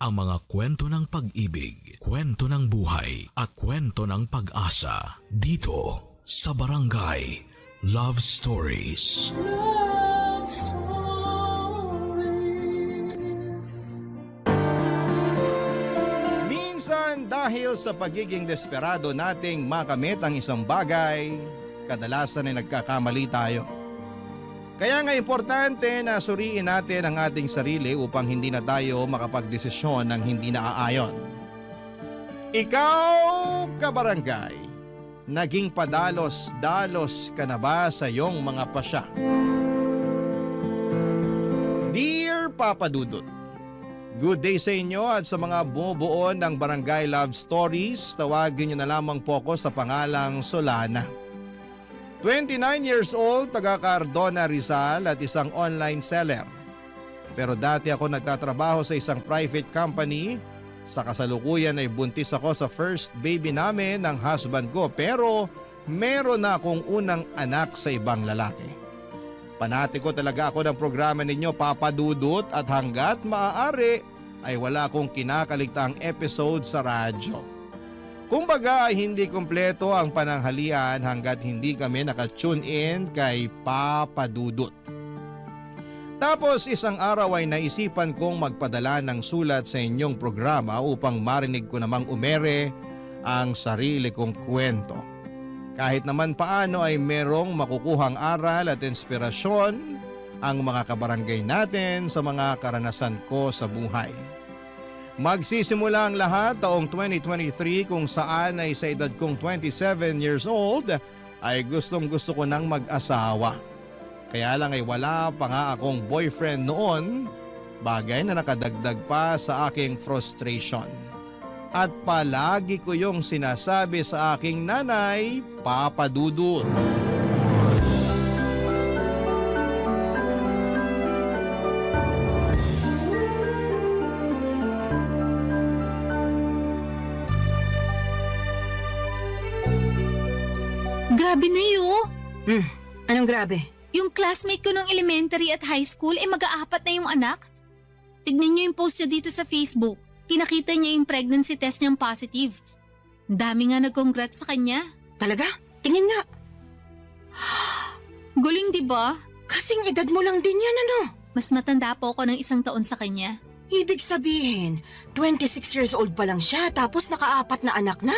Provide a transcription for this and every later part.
ang mga kwento ng pag-ibig, kwento ng buhay at kwento ng pag-asa dito sa Barangay Love Stories. Love Stories. Minsan dahil sa pagiging desperado nating makamit ang isang bagay, kadalasan ay nagkakamali tayo. Kaya nga importante na suriin natin ang ating sarili upang hindi na tayo makapagdesisyon ng hindi naaayon. Ikaw, kabarangay, naging padalos-dalos ka na ba sa iyong mga pasya? Dear Papa Dudut, good day sa inyo at sa mga bumubuo ng Barangay Love Stories, tawagin niyo na lamang po ako sa pangalang Solana. 29 years old, taga Cardona, Rizal at isang online seller. Pero dati ako nagtatrabaho sa isang private company. Sa kasalukuyan ay buntis ako sa first baby namin ng husband ko, pero meron na akong unang anak sa ibang lalaki. Panatiko talaga ako ng programa ninyo, Papa Dudut, at hanggat maaari ay wala akong kinakaligtaang episode sa radyo. Kumbaga ay hindi kumpleto ang pananghalian hanggat hindi kami nakatune in kay Papa Dudut. Tapos isang araw ay naisipan kong magpadala ng sulat sa inyong programa upang marinig ko namang umere ang sarili kong kwento. Kahit naman paano ay merong makukuhang aral at inspirasyon ang mga kabarangay natin sa mga karanasan ko sa buhay. Magsisimula ang lahat taong 2023 kung saan ay sa edad kong 27 years old ay gustong-gusto ko nang mag-asawa. Kaya lang ay wala pa nga akong boyfriend noon, bagay na nakadagdag pa sa aking frustration. At palagi ko yung sinasabi sa aking nanay, Papa Dudut. Grabe na yun. Anong grabe? Yung classmate ko nung elementary at high school ay mag-aapat na yung anak. Tignan niyo yung post niya dito sa Facebook. Pinakita niya yung pregnancy test niyang positive. Ang dami nga nag-congrats sa kanya. Talaga? Tingin nga. Guling, di ba? Kasing edad mo lang din yan, ano? Mas matanda po ako ng 1 taon sa kanya. Ibig sabihin, 26 years old pa lang siya tapos nakaapat na anak na.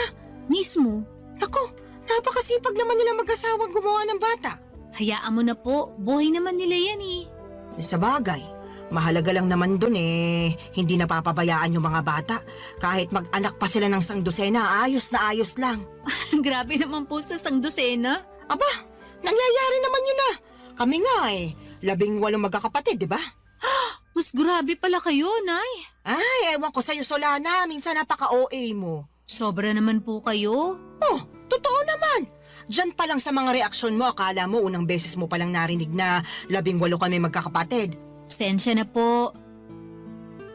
Mismo. Naku, napakasipag naman nila mag-asawang gumawa ng bata. Hayaan mo na po. Buhay naman nila yan eh. Sa bagay, mahalaga lang naman dun hindi napapabayaan yung mga bata. Kahit mag-anak pa sila ng sangdosena, ayos na ayos lang. Grabe naman po sa sangdosena. Aba, nangyayari naman yun ah. Kami nga 18 magkakapatid, di ba? Mas grabe pala kayo, Nay. Ay, ewan ko sa'yo, Solana. Minsan napaka-OA mo. Sobra naman po kayo. Oh, totoo naman. Diyan pa lang sa mga reaksyon mo, akala mo unang beses mo palang narinig na 18 kami magkakapatid. Sensya na po.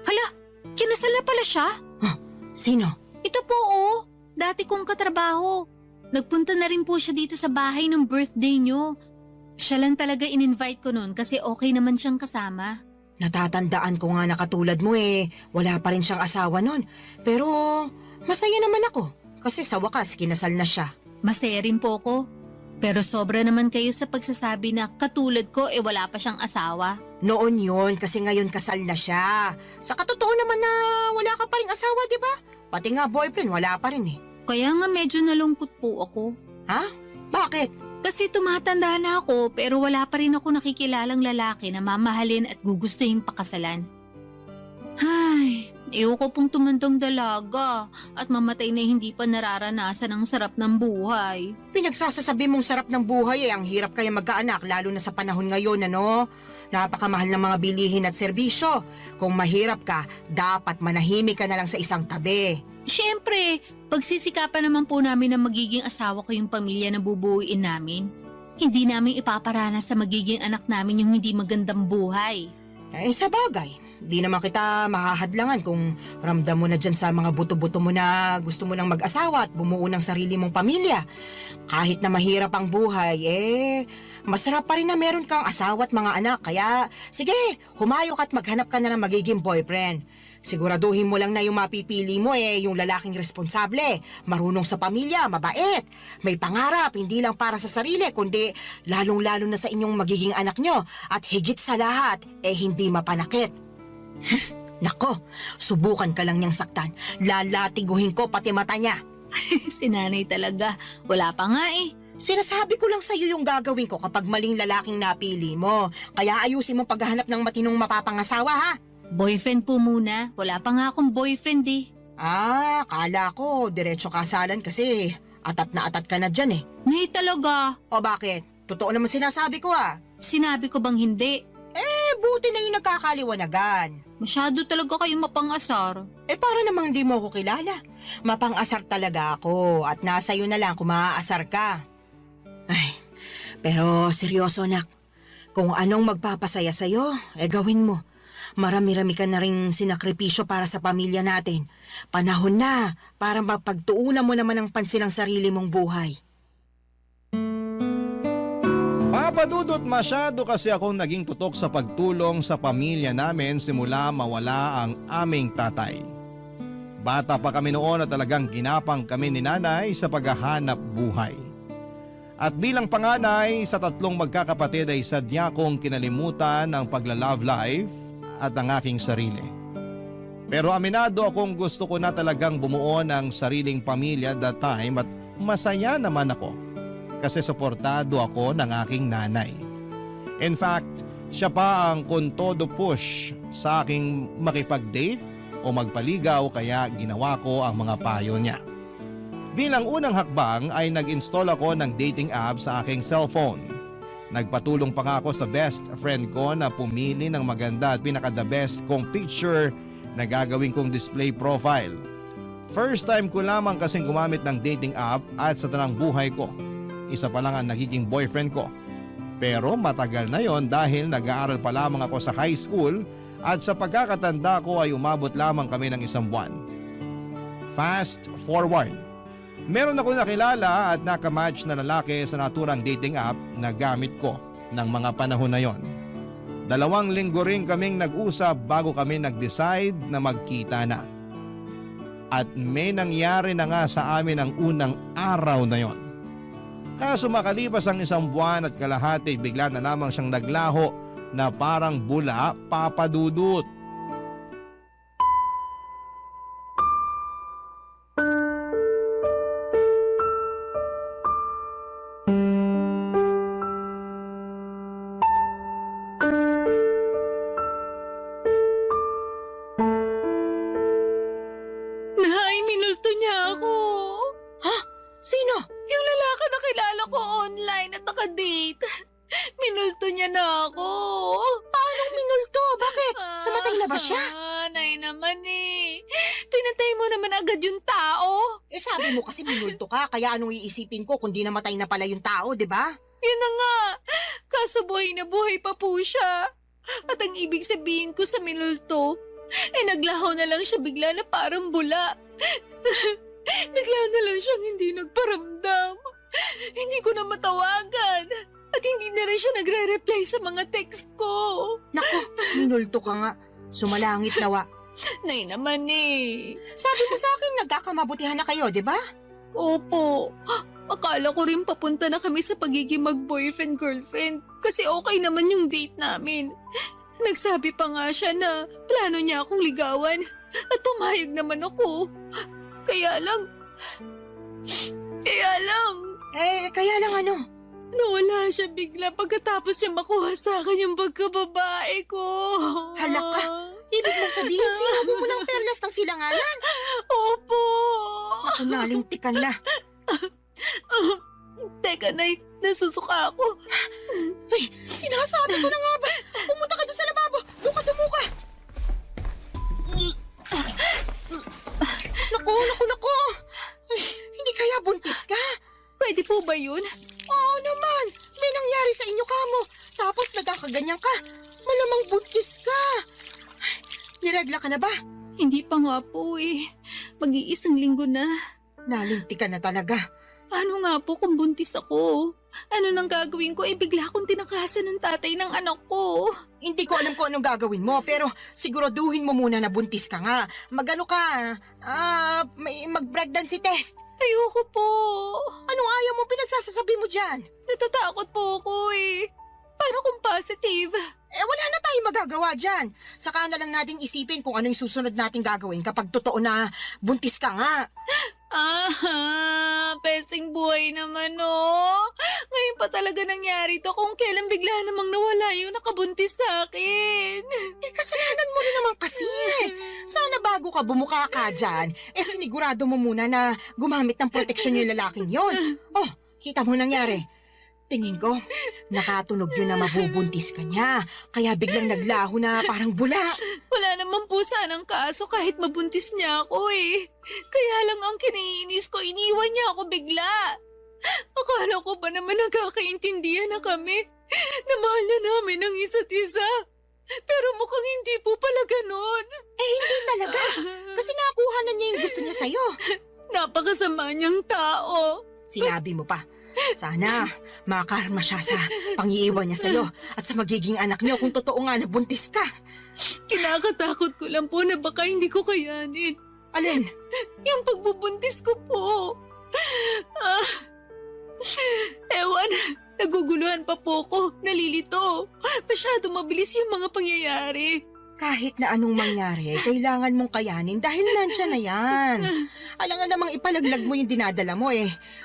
Hala, kinasal na pala siya? Sino? Ito po dati kong katrabaho. Nagpunta na rin po siya dito sa bahay ng birthday niyo. Siya lang talaga in-invite ko noon kasi okay naman siyang kasama. Natatandaan ko nga na katulad mo wala pa rin siyang asawa nun. Pero masaya naman ako kasi sa wakas kinasal na siya. Masaya rin po ko. Pero sobra naman kayo sa pagsasabi na katulad ko wala pa siyang asawa. Noon yun kasi ngayon kasal na siya. Sa katotoo naman na wala ka pa rin asawa, di ba? Pati nga boyfriend wala pa rin Kaya nga medyo nalungkot po ako. Ha? Bakit? Kasi tumatanda na ako pero wala pa rin ako nakikilalang lalaki na mamahalin at gugustuhin pakasalan. Ay, ayoko pong tumandang dalaga at mamatay na hindi pa nararanasan ang sarap ng buhay. Pinagsasasabi mong sarap ng buhay ang hirap kaya magkaanak lalo na sa panahon ngayon, ano? Napakamahal ng mga bilihin at serbisyo. Kung mahirap ka, dapat manahimik ka na lang sa isang tabi. Siyempre, pagsisikapan naman po namin na magiging asawa ko yung pamilya na bubuuin namin. Hindi namin ipaparanas sa magiging anak namin yung hindi magandang buhay. Sa bagay, di naman kita mahahadlangan kung ramdam mo na dyan sa mga buto-buto mo na gusto mo nang mag-asawa at bumuo ng sarili mong pamilya. Kahit na mahirap ang buhay, masarap pa rin na meron kang asawa at mga anak. Kaya, sige, humayok at maghanap ka na ng magiging boyfriend. Siguraduhin mo lang na yung mapipili mo yung lalaking responsable, marunong sa pamilya, mabait, may pangarap, hindi lang para sa sarili, kundi lalong-lalo na sa inyong magiging anak nyo, at higit sa lahat, hindi mapanakit. Nako, subukan ka lang niyang saktan, lalatiguhin ko pati mata niya. Si nanay talaga, wala pa nga eh. Sinasabi ko lang sa'yo yung gagawin ko kapag maling lalaking napili mo. Kaya ayusin mo paghahanap ng matinong mapapangasawa, ha? Boyfriend po muna, wala pa nga akong boyfriend eh. Kala ko, diretso kasalan kasi atat na atat ka na dyan eh. Nay talaga, O bakit? Totoo naman sinasabi ko sinabi ko bang hindi? Buti na yung nagkakaliwanagan. Masyado talaga kayo mapangasar. Para namang di mo ako kilala. Mapang-asar talaga ako at nasa iyo na lang kung maaasar ka. Pero seryoso nak, kung anong magpapasaya sa'yo, gawin mo. Marami-rami ka na rin sinakripisyo para sa pamilya natin. Panahon na para mapagtuunan mo naman ang pansin ng sarili mong buhay. Papa Dudut, masyado kasi akong naging tutok sa pagtulong sa pamilya namin simula mawala ang aming tatay. Bata pa kami noon at talagang ginapang kami ni nanay sa paghahanap buhay. At bilang panganay sa 3 magkakapatid ay sadya kong kinalimutan ang pagla-love life at ang aking sarili. Pero aminado akong gusto ko na talagang bumuo ng sariling pamilya that time at masaya naman ako kasi suportado ako ng aking nanay. In fact, siya pa ang kontodo push sa aking makipag-date o magpaligaw kaya ginawa ko ang mga payo niya. Bilang unang hakbang ay nag-install ako ng dating app sa aking cellphone. Nagpatulong pa nga ako sa best friend ko na pumili ng maganda at pinaka-the best kong picture na gagawin kong display profile. First time ko lamang kasing gumamit ng dating app at sa tanang buhay ko, isa pa lang ang nagiging boyfriend ko. Pero matagal na yon dahil nag-aaral pa lamang ako sa high school at sa pagkakatanda ko ay umabot lamang kami ng 1 buwan. Fast forward. Meron ako nakilala at nakamatch na lalaki sa naturang dating app na gamit ko ng mga panahon na yon. 2 linggo rin kaming nag-usap bago kami nag-decide na magkita na. At may nangyari na nga sa amin ang unang araw na yon. Kaso makalipas ang 1 buwan at kalahati bigla na lamang siyang naglaho na parang bula, Papa Dudut. Nay, minulto niya ako. Sino? Yung lalaki na kilala ko online at nakadate. Minulto niya na ako. Paanong minulto? Bakit? Namatay na ba siya? Nay naman eh. Pinatay mo naman agad yung tao. Sabi mo kasi minulto ka, kaya anong iisipin ko kung di namatay na pala yung tao, di ba? Yun na nga. Kaso buhay na buhay pa po siya. At ang ibig sabihin ko sa minulto, naglaho na lang siya bigla na parang bula. Bigla na lang siyang hindi nagparamdam. Hindi ko na matawagan. At hindi na rin siya nagre-reply sa mga text ko. Naku, minulto ka nga. Sumalangit nawa. Nay naman eh. Sabi mo sa akin, nagkakamabutihan na kayo, di ba? Opo. Akala ko rin papunta na kami sa pagiging mag-boyfriend-girlfriend kasi okay naman yung date namin. Nagsabi pa nga siya na plano niya akong ligawan at pumayag naman ako. Kaya lang... Kaya lang ano? Nawala siya bigla pagkatapos niya makuha sa akin yung pagkababae ko. Hala ka. Ibig mong sabihin, sinubo mo ng perlas ng silanganan? Opo. Ako nalintikan na. Teka, Nay, nasusuka ako. Ay, sinasabi ko na nga ba? Pumunta ka doon sa lababo. Doon ka sumuka. Naku. Ay, hindi kaya buntis ka? Pwede po ba yun? Oo naman. May nangyari sa inyo kamo. Tapos nagkakaganyan ka. Malamang buntis ka. Ay, niregla ka na ba? Hindi pa nga po eh. Mag-iisang linggo na. Nalintikan na talaga. Paano nga po kung buntis ako? Ano nang gagawin ko? Bigla akong tinakasan ng tatay ng anak ko. Hindi ko alam kung anong gagawin mo, pero siguraduhin mo muna na buntis ka nga. Magano ka, mag-pregnancy test. Ayoko po. Anong ayaw mo pinagsasasabi mo dyan? Natatakot po ako eh. Paano kung positive? Wala na tayong magagawa dyan. Saka na lang nating isipin kung ano yung susunod nating gagawin kapag totoo na buntis ka nga. Pesting buhay naman Ngayon pa talaga nangyari to kung kailan bigla namang nawala yung nakabuntis sa akin. Kasalanan mo rin naman kasi. Sana bago ka bumuka ka dyan, sinigurado mo muna na gumamit ng proteksyon yung lalaking yon. Oh, kita mo nangyari. Tingin ko, nakatunog yun na mabubuntis ka niya. Kaya biglang naglaho na parang bula. Wala naman po sanang kaso kahit mabuntis niya ako eh. Kaya lang ang kiniinis ko, iniwan niya ako bigla. Akala ko ba naman nagkakaintindihan na kami? Na mahal na namin ang isa't isa. Pero mukhang hindi po pala ganon. Hindi talaga. Kasi nakuha na niya yung gusto niya sa'yo. Napakasama niyang tao. Sinabi mo pa. Sana makarma siya sa pangiiwan niya sa'yo at sa magiging anak niyo kung totoo nga na buntis ka. Kinakatakot ko lang po na baka hindi ko kayanin. Alin? Yung pagbubuntis ko po. Ewan, naguguluhan pa po ko, nalilito. Masyado mabilis yung mga pangyayari. Kahit na anong mangyari, kailangan mong kayanin dahil nandyan na yan. Alangan namang ipalaglag mo yung dinadala mo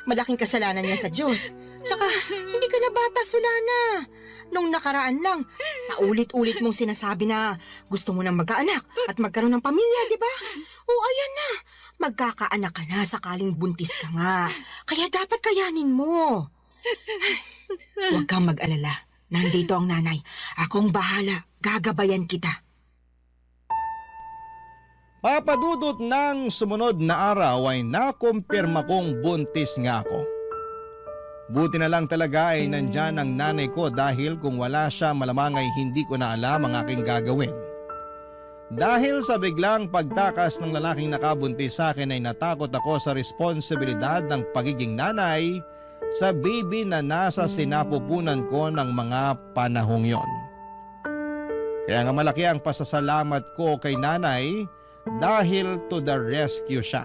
Malaking kasalanan niya sa Diyos. Tsaka, hindi ka na bata, Solana. Nung nakaraan lang, naulit-ulit mong sinasabi na gusto mo nang magkaanak at magkaroon ng pamilya, di ba? O ayan na, magkakaanak ka na sakaling buntis ka nga. Kaya dapat kayanin mo. Huwag kang mag-alala. Nandito ang nanay. Akong bahala. Gagabayan kita. Papadudot ng sumunod na araw ay nakumpirma kong buntis nga ako. Buti na lang talaga ay nandyan ang nanay ko dahil kung wala siya malamang ay hindi ko na alam ang aking gagawin. Dahil sa biglang pagtakas ng lalaking nakabuntis sa akin ay natakot ako sa responsibilidad ng pagiging nanay sa baby na nasa sinapupunan ko ng mga panahong yon. Kaya nga malaki ang pasasalamat ko kay nanay dahil to the rescue siya.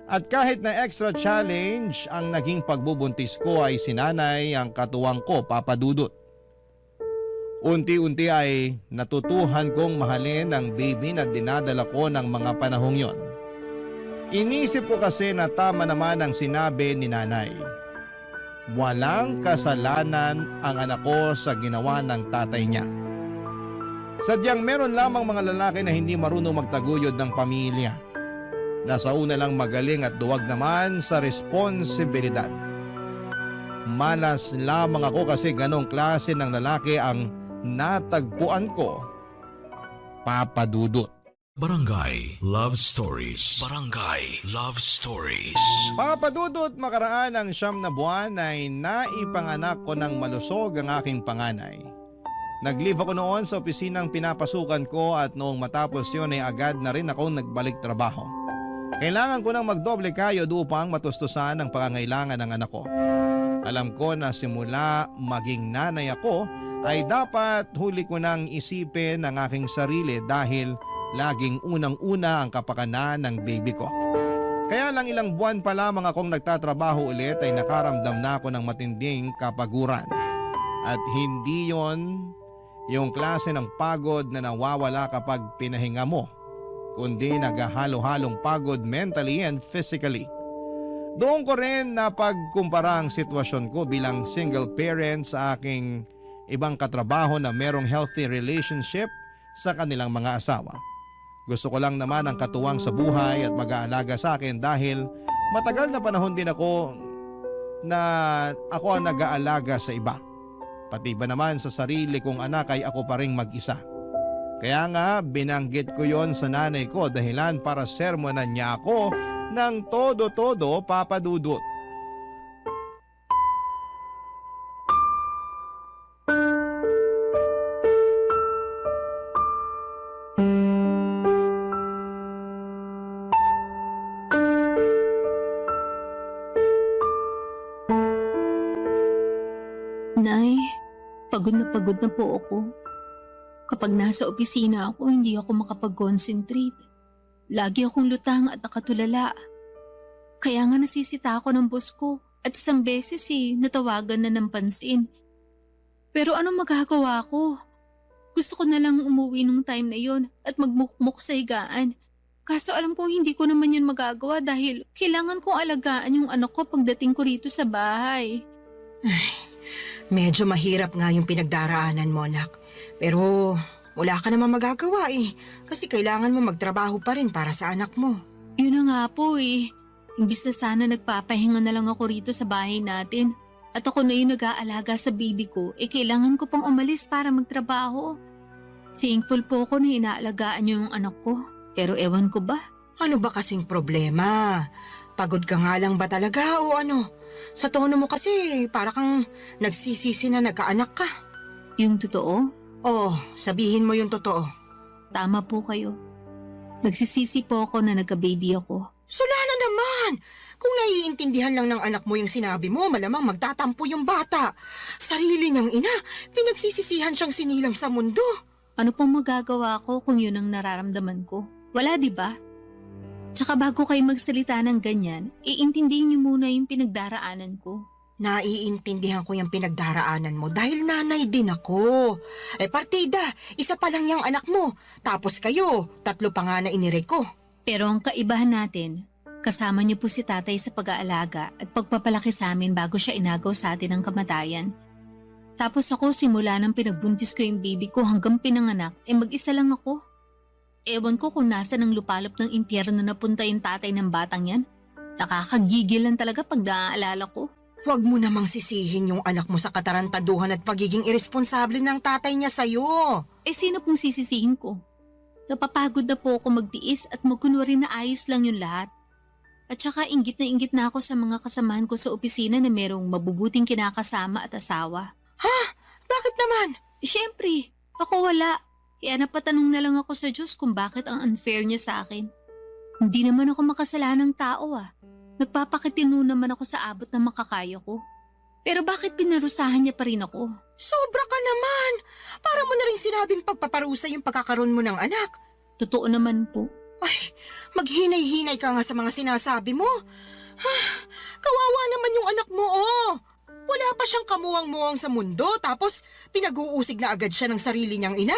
At kahit na extra challenge ang naging pagbubuntis ko ay si nanay ang katuwang ko, Papa Dudut. Unti-unti ay natutuhan kong mahalin ang baby na dinadala ko ng mga panahong yon. Inisip ko kasi na tama naman ang sinabi ni nanay. Walang kasalanan ang anak ko sa ginawa ng tatay niya. Sadyang meron lamang mga lalaki na hindi marunong magtaguyod ng pamilya. Nasa una lang magaling at duwag naman sa responsibilidad. Malas lamang ako kasi ganong klase ng lalaki ang natagpuan ko, Papa Dudut. Barangay Love Stories. Barangay Love Stories. Papa Dudut, makaraan ng 9 na buwan ay naipanganak ko ng malusog ang aking panganay. Nag-leave ako noon sa opisinang pinapasukan ko at noong matapos yun ay agad na rin ako nagbalik trabaho. Kailangan ko nang magdoble kayod upang matustusan ang pangangailangan ng anak ko. Alam ko na simula maging nanay ako ay dapat huli ko nang isipin ang aking sarili dahil laging unang-una ang kapakanan ng baby ko. Kaya lang ilang buwan pa lamang akong nagtatrabaho ulit ay nakaramdam na ako ng matinding kapaguran. At hindi yon yung klase ng pagod na nawawala kapag pinahinga mo, kundi naghahalo-halong pagod mentally and physically. Doon ko rin napagkumpara ang sitwasyon ko bilang single parent sa aking ibang katrabaho na merong healthy relationship sa kanilang mga asawa. Gusto ko lang naman ang katuwang sa buhay at mag-aalaga sa akin dahil matagal na panahon din ako ang nag-aalaga sa iba. Pati ba naman sa sarili kong anak ay ako pa ring mag-isa. Kaya nga binanggit ko yon sa nanay ko dahilan para sermonan niya ako ng todo-todo, Papa Dudut. pagod na po ako. Kapag nasa opisina ako, hindi ako makapag-concentrate. Lagi akong lutang at nakatulala. Kaya nga nasisita ako ng boss ko at isang beses natawagan na ng pansin. Pero anong magagawa ko? Gusto ko na lang umuwi nung time na yon at magmukmuk sa higaan. Kaso alam kong hindi ko naman yun magagawa dahil kailangan kong alagaan yung anak ko pagdating ko rito sa bahay. Medyo mahirap nga yung pinagdaraanan mo, anak. Pero wala ka naman magagawa kasi kailangan mo magtrabaho pa rin para sa anak mo. Yun na nga po Imbis na sana nagpapahinga na lang ako rito sa bahay natin. At ako na yung nag-aalaga sa baby ko, kailangan ko pang umalis para magtrabaho. Thankful po ako na inaalagaan niyo yung anak ko. Pero ewan ko ba? Ano ba kasing problema? Pagod ka nga lang ba talaga o ano? Sa tono mo kasi para kang nagsisisi na nagkaanak ka. Yung totoo? Oh, sabihin mo yung totoo. Tama po kayo. Nagsisisi po ako na nagka-baby ako. Sula na naman! Kung naiintindihan lang ng anak mo yung sinabi mo, malamang magtatampo yung bata. Sarili niyang ina, pinagsisisihan siyang sinilang sa mundo. Ano pong magagawa ko kung yun ang nararamdaman ko? Wala, di ba? Tsaka bago kayo magsalita ng ganyan, iintindihin niyo muna yung pinagdaraanan ko. Naiintindihan ko yung pinagdaraanan mo dahil nanay din ako. Partida, isa pa lang yung anak mo. Tapos kayo, 3 pa nga na inire ko. Pero ang kaibahan natin, kasama niyo po si tatay sa pag-aalaga at pagpapalaki sa amin bago siya inagaw sa atin ng kamatayan. Tapos ako simula nang pinagbuntis ko yung baby ko hanggang pinanganak, mag-isa lang ako. Ewan ko kung nasa ng lupalop ng impyerno na napunta yung tatay ng batang yan. Nakakagigil lang talaga pag naaalala ko. Huwag mo namang sisihin yung anak mo sa katarantaduhan at pagiging irresponsable ng tatay niya sa'yo. Sino pong sisisihin ko? Napapagod na po ako magtiis at magkunwari na ayos lang yung lahat. At saka inggit na ako sa mga kasamahan ko sa opisina na merong mabubuting kinakasama at asawa. Ha? Bakit naman? Siyempre, ako wala. Kaya napatanong na lang ako sa Diyos kung bakit ang unfair niya sa akin. Hindi naman ako makasalanang tao Nagpapakitino naman ako sa abot na makakaya ko. Pero bakit pinarusahan niya pa rin ako? Sobra ka naman! Para mo na rin sinabing pagpaparusa yung pagkakaroon mo ng anak. Totoo naman po. Ay, maghinay-hinay ka nga sa mga sinasabi mo. Kawawa naman yung anak mo, Wala pa siyang kamuwang-muwang sa mundo tapos pinag-uusig na agad siya ng sarili niyang ina.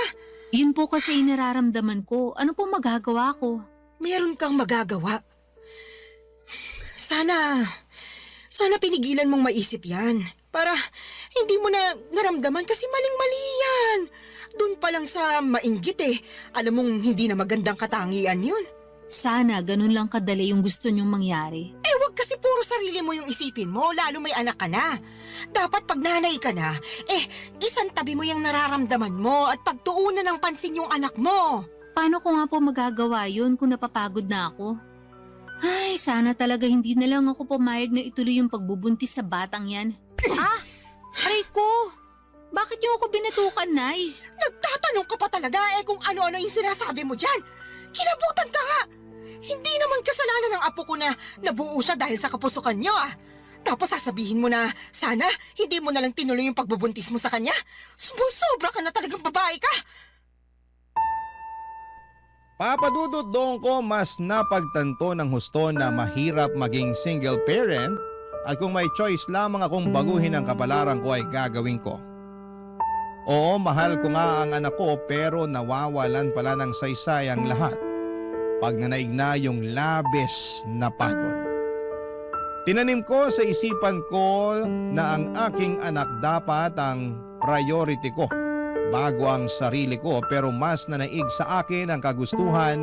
Yun po kasi yung nararamdaman ko. Ano po magagawa ko? Meron kang magagawa. Sana pinigilan mong maisip yan. Para hindi mo na naramdaman kasi maling-mali yan. Doon pa lang sa mainggit alam mong hindi na magandang katangian yun. Sana ganun lang kadali yung gusto niyong mangyari. Wag kasi puro sarili mo yung isipin mo, lalo may anak ka na. Dapat pag nanay ka na, isang tabi mo yung nararamdaman mo at pagtuunan ng pansin yung anak mo. Paano ko nga po magagawa yun kung napapagod na ako? Ay, sana talaga hindi na lang ako pumayag na ituloy yung pagbubuntis sa batang yan. Aray ko! Bakit niyo ako binatukan, Nay? Nagtatanong ka pa talaga kung ano-ano yung sinasabi mo dyan. Kinabutan ka nga! Hindi naman kasalanan ng apo ko na nabuo siya dahil sa kapusukan niyo Tapos sasabihin mo na sana hindi mo na lang tinuloy yung pagbubuntis mo sa kanya? Sumusobra ka na talagang babae ka! Papadudot doon ko mas napagtanto ng husto na mahirap maging single parent at kung may choice lamang akong baguhin ang kapalaran ko ay gagawin ko. Oo, mahal ko nga ang anak ko pero nawawalan pala ng saysay ang lahat pag nanaig na yung labis na pagod. Tinanim ko sa isipan ko na ang aking anak dapat ang priority ko bago ang sarili ko pero mas nanaig sa akin ang kagustuhan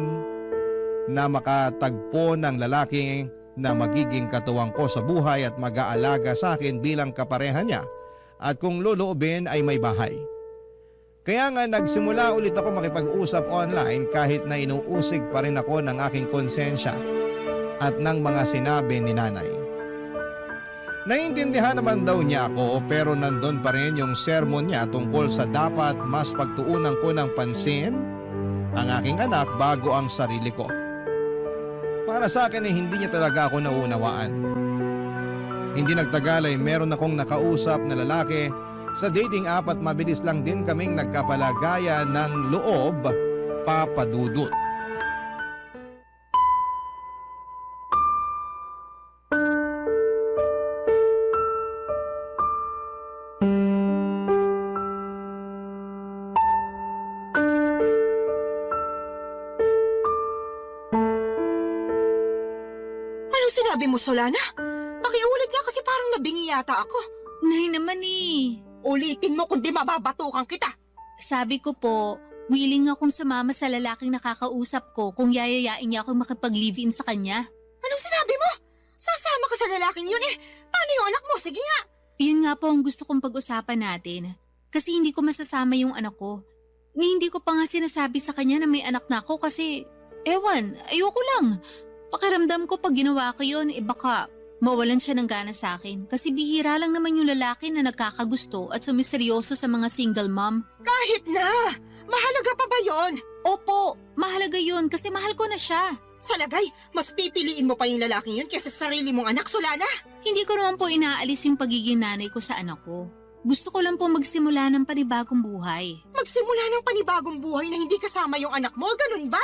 na makatagpo ng lalaki na magiging katuwang ko sa buhay at mag-aalaga sa akin bilang kapareha niya at kung loloobin ay may bahay. Kaya nga nagsimula ulit ako makipag-usap online kahit na inuusig pa rin ako ng aking konsensya at ng mga sinabi ni nanay. Naiintindihan naman daw niya ako pero nandun pa rin yung sermon niya tungkol sa dapat mas pagtuunan ko ng pansin ang aking anak bago ang sarili ko. Para sa akin ay hindi niya talaga ako nauunawaan. Hindi nagtagal ay meron akong nakausap na lalaki sa dating app at mabilis lang din kaming nagkapalagayan ng loob, Papa Dudut. Anong sinabi mo, Solana? Pakiulit nga kasi parang nabingi yata ako. Nay naman eh. Ulitin mo kundi mababatukan kita. Sabi ko po, willing akong sumama sa lalaking nakakausap ko kung yayayain niya akong makipag-live-in sa kanya. Anong sinabi mo? Sasama ka sa lalaking yun eh. Paano yung anak mo? Sige nga. Yun nga po ang gusto kong pag-usapan natin. Kasi hindi ko masasama yung anak ko. Ni hindi ko pa nga sinasabi sa kanya na may anak na ako kasi, ewan, ayoko lang. Pakiramdam ko pag ginawa ko yun, baka mawalan siya ng gana sa akin. Kasi bihira lang naman yung lalaki na nagkakagusto at sumiseryoso sa mga single mom. Kahit na. Mahalaga pa ba yon? Opo, mahalaga yun kasi mahal ko na siya. Sa lagay, mas pipiliin mo pa yung lalaking yun kaysa sa sarili mong anak, Solana. Hindi ko naman po inaalis yung pagiging nanay ko sa anak ko. Gusto ko lang po magsimula ng panibagong buhay. Magsimula ng panibagong buhay na hindi kasama yung anak mo, ganun ba?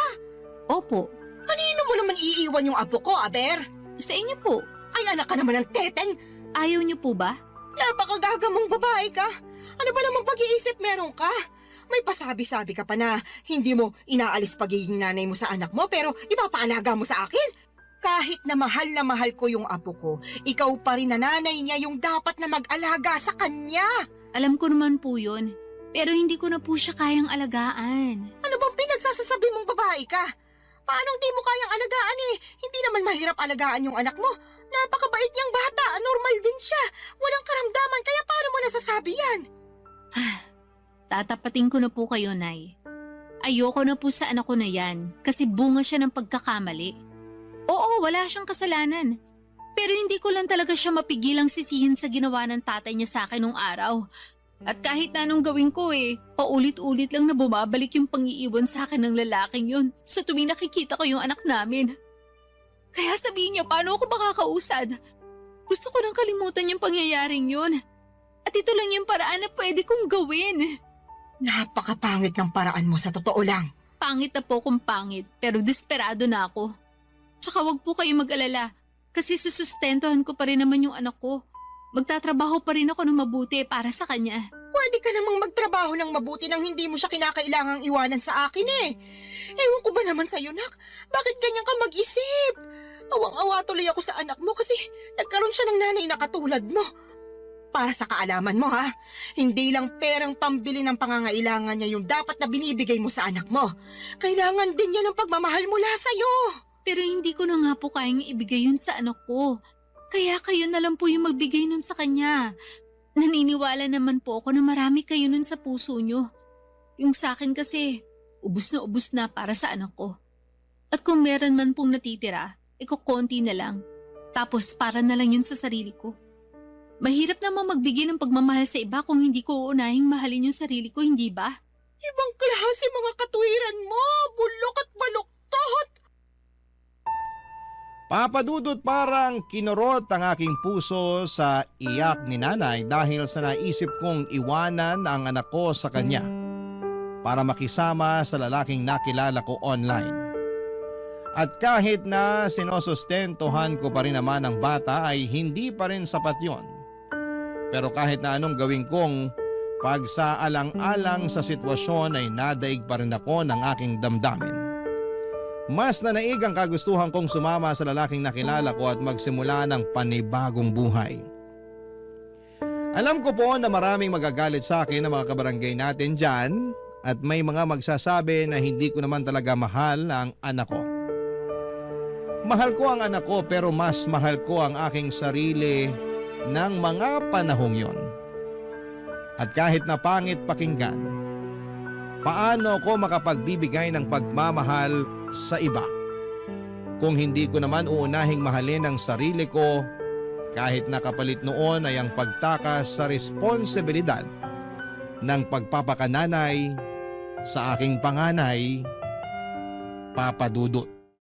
Opo, Kanino mo naman iiwan yung apo ko, Aber? sa inyo po. Ay, anak ka naman ng teteng. Ayaw niyo po ba? Napakagaga mong babae ka. Ano ba namang pag-iisip meron ka? May pasabi-sabi ka pa na hindi mo inaalis pagiging nanay mo sa anak mo pero ipapaalaga mo sa akin. Kahit na mahal ko yung apo ko, ikaw pa rin na nanay niya yung dapat na mag-alaga sa kanya. Alam ko naman po yun. Pero hindi ko na po siya kayang alagaan. Ano bang pinagsasasabi mong babae ka? Paano di mo kayang alagaan eh? Hindi naman mahirap alagaan yung anak mo. Napakabait niyang bata, normal din siya. Walang karamdaman, kaya paano mo nasasabi yan? Tatapatin ko na po kayo, Nay. Ayoko na po sa anak ko na yan kasi bunga siya ng pagkakamali. Oo, wala siyang kasalanan. Pero hindi ko lang talaga siya mapigilang sisihin sa ginawa ng tatay niya sa akin nung araw. At kahit na anong gawin ko paulit-ulit lang na bumabalik yung pangiiwan sa akin ng lalaking yun sa tuwing nakikita ko yung anak namin. Kaya sabihin niyo, paano ako makakausad? Gusto ko nang kalimutan yung pangyayaring yun. At ito lang yung paraan na pwede kong gawin. Napakapangit ng paraan mo sa totoo lang. Pangit na po kung pangit, pero desperado na ako. Tsaka wag po kayo mag-alala, kasi susustentuhan ko pa rin naman yung anak ko. Magtatrabaho pa rin ako ng mabuti para sa kanya. Pwede ka namang magtrabaho ng mabuti nang hindi mo siya kinakailangang iwanan sa akin eh. Ewan ko ba naman sa'yo, nak? Bakit ganyan ka mag-isip? Awang-awa tuloy ako sa anak mo kasi nagkaroon siya ng nanay na katulad mo. Para sa kaalaman mo ha, hindi lang perang pambili ng pangangailangan niya yung dapat na binibigay mo sa anak mo. Kailangan din niya ng pagmamahal mula sa'yo. Pero hindi ko na nga po kayang ibigay yun sa anak ko. Kaya kayo na lang po yung magbigay nun sa kanya. Naniniwala naman po ako na marami kayo nun sa puso nyo. Yung sa akin kasi, ubus na para sa anak ko. At kung meron man pong natitira, konti na lang. Tapos para na lang yun sa sarili ko. Mahirap namang magbigay ng pagmamahal sa iba kung hindi ko uunahing mahalin yung sarili ko, hindi ba? Ibang klase mga katwiran mo, bulok at baluktot. Papa Dudut, parang kinurot ang aking puso sa iyak ni nanay dahil sa naisip kong iwanan ang anak ko sa kanya para makisama sa lalaking nakilala ko online. At kahit na sinusustentuhan ko pa rin naman ang bata ay hindi pa rin sapat yon. Pero kahit na anong gawin kong pagsaalang-alang sa sitwasyon ay nadaig pa rin ako ng aking damdamin. Mas nanaig ang kagustuhan kong sumama sa lalaking nakilala ko at magsimula ng panibagong buhay. Alam ko po na maraming magagalit sa akin na mga kabarangay natin dyan at may mga magsasabi na hindi ko naman talaga mahal ang anak ko. Mahal ko ang anak ko pero mas mahal ko ang aking sarili ng mga panahong yon. At kahit na pangit pakinggan, paano ko makapagbibigay ng pagmamahal sa iba kung hindi ko naman uunahing mahalin ang sarili ko kahit nakapalit noon ay ang pagtakas sa responsibilidad ng pagpapakananay sa aking panganay, Papa Dudut.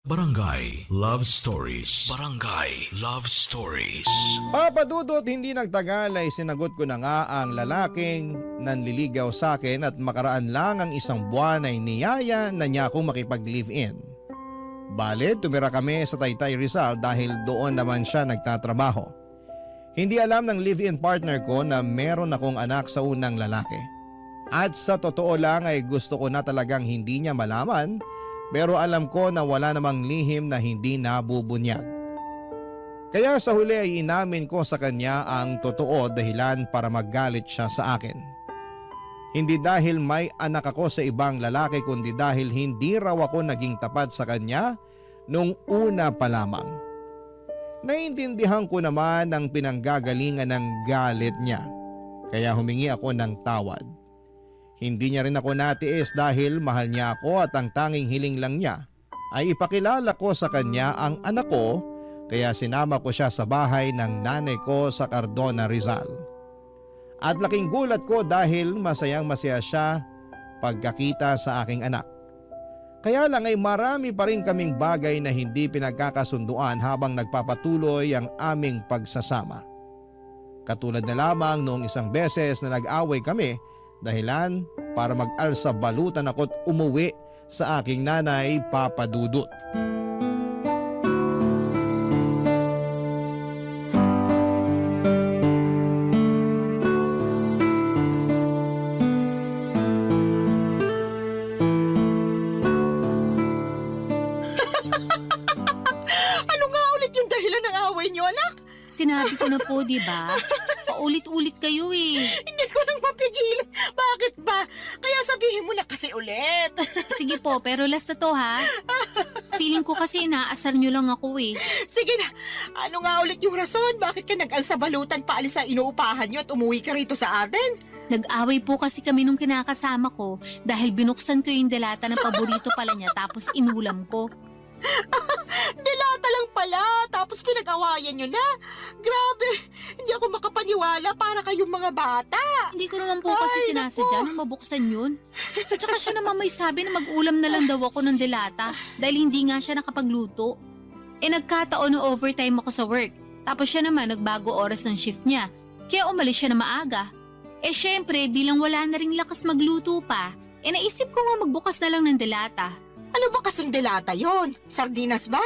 Barangay Love Stories. Barangay Love Stories. Papa Dudut, hindi nagtagal ay sinagot ko na nga ang lalaking nanliligaw sa akin at makaraan lang ang isang buwan ay niyaya na niya akong makipag-live-in. Bale, tumira kami sa Taytay Rizal dahil doon naman siya nagtatrabaho. Hindi alam ng live-in partner ko na meron akong anak sa unang lalaki. At sa totoo lang ay gusto ko na talagang hindi niya malaman, pero alam ko na wala namang lihim na hindi nabubunyag. Kaya sa huli ay inamin ko sa kanya ang totoo dahilan para maggalit siya sa akin. Hindi dahil may anak ako sa ibang lalaki kundi dahil hindi raw ako naging tapat sa kanya nung una pa lamang. Naintindihan ko naman ang pinanggagalingan ng galit niya, kaya humingi ako ng tawad. Hindi niya rin ako natiis dahil mahal niya ako at ang tanging hiling lang niya ay ipakilala ko sa kanya ang anak ko, kaya sinama ko siya sa bahay ng nanay ko sa Cardona, Rizal. At laking gulat ko dahil masayang masaya siya pagkakita sa aking anak. Kaya lang ay marami pa rin kaming bagay na hindi pinagkakasunduan habang nagpapatuloy ang aming pagsasama. Katulad na lamang noong isang beses na nag-away kami dahilan para mag-alsa balutan ako't umuwi sa aking nanay, Papa Dudut. Ano nga ulit yung dahilan ng away niyo, anak? Sinabi ko na po, di ba? Paulit-ulit kayo eh. Hindi ko nang mapigilan. Bakit ba? Kaya sabihin mo na kasi ulit. Sige po, pero last na to ha. Feeling ko kasi inaasar nyo lang ako eh. Sige na, ano nga ulit yung rason? Bakit ka nag-alsa balutan paalis sa inuupahan niyo at umuwi ka rito sa atin? Nag-away po kasi kami nung kinakasama ko dahil binuksan ko yung delata na paborito pala niya tapos inulam ko. Dilata lang pala, tapos pinag-awayan nyo na. Grabe, hindi ako makapaniwala para kayong mga bata. Hindi ko naman po kasi Ay, sinasadya nung mabuksan yun. At saka siya naman may sabi na mag-ulam na lang daw ako ng delata dahil hindi nga siya nakapagluto. Nagkataon na overtime ako sa work. Tapos siya naman nagbago oras ng shift niya. Kaya umalis siya na maaga. Syempre, bilang wala na ring lakas magluto pa, naisip ko nga magbukas na lang ng delata. Ano ba kasing delata yon? Sardinas ba?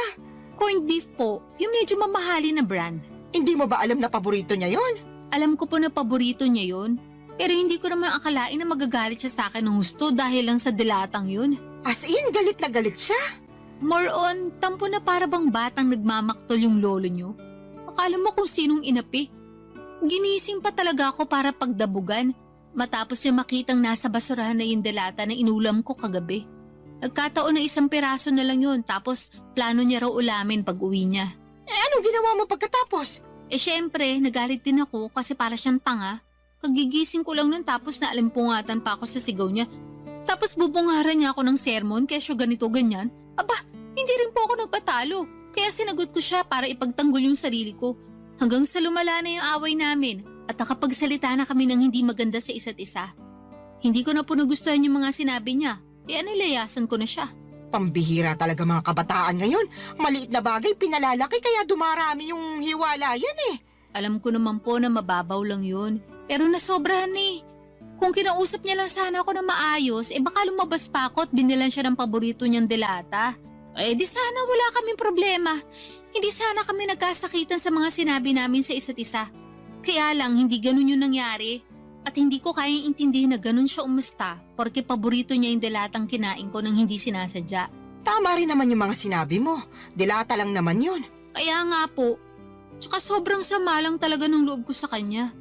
Corned beef po, yung medyo mamahalin na brand. Hindi mo ba alam na paborito niya yon? Alam ko po na paborito niya yun, pero hindi ko naman akalain na magagalit siya sa akin ng gusto dahil lang sa dilatang yun. As in, galit na galit siya. More on, tampo na para bang batang nagmamaktol yung lolo niyo. Akala mo kung sinong inapi. Ginising pa talaga ako para pagdabugan, matapos niya makitang nasa basurahan na yung delata na inulam ko kagabi. Nagkataon na isang piraso na lang yun, tapos plano niya raw ulamin pag uwi niya. Anong ginawa mo pagkatapos? Syempre, nagalit din ako kasi para siyang tanga. Kagigising ko lang nun tapos naalimpungatan pa ako sa sigaw niya. Tapos bubungaran niya ako ng sermon kesyo ganito ganyan. Aba, hindi rin po ako nagpatalo. Kaya sinagot ko siya para ipagtanggol yung sarili ko. Hanggang sa lumala na yung away namin at nakapagsalita na kami ng hindi maganda sa isa't isa. Hindi ko na po nagustuhan yung mga sinabi niya. Kaya nilayasan ko na siya. Pambihira talaga mga kabataan ngayon. Maliit na bagay pinalalaki kaya dumarami yung hiwalayan eh. Alam ko naman po na mababaw lang yun. Pero nasobrahan eh. Kung kinausap niya lang sana ako na maayos, baka lumabas pa ako at binilan siya ng paborito niyang delata. Di sana wala kaming problema. Hindi sana kami nagkasakitan sa mga sinabi namin sa isa't isa. Kaya lang hindi ganun yung nangyari. At hindi ko kayang intindihin na ganun siya umasta porque paborito niya yung delatang kinain ko nang hindi sinasadya. Tama rin naman yung mga sinabi mo. Dilata lang naman yun. Kaya nga po. Tsaka sobrang sama lang talaga ng loob ko sa kanya.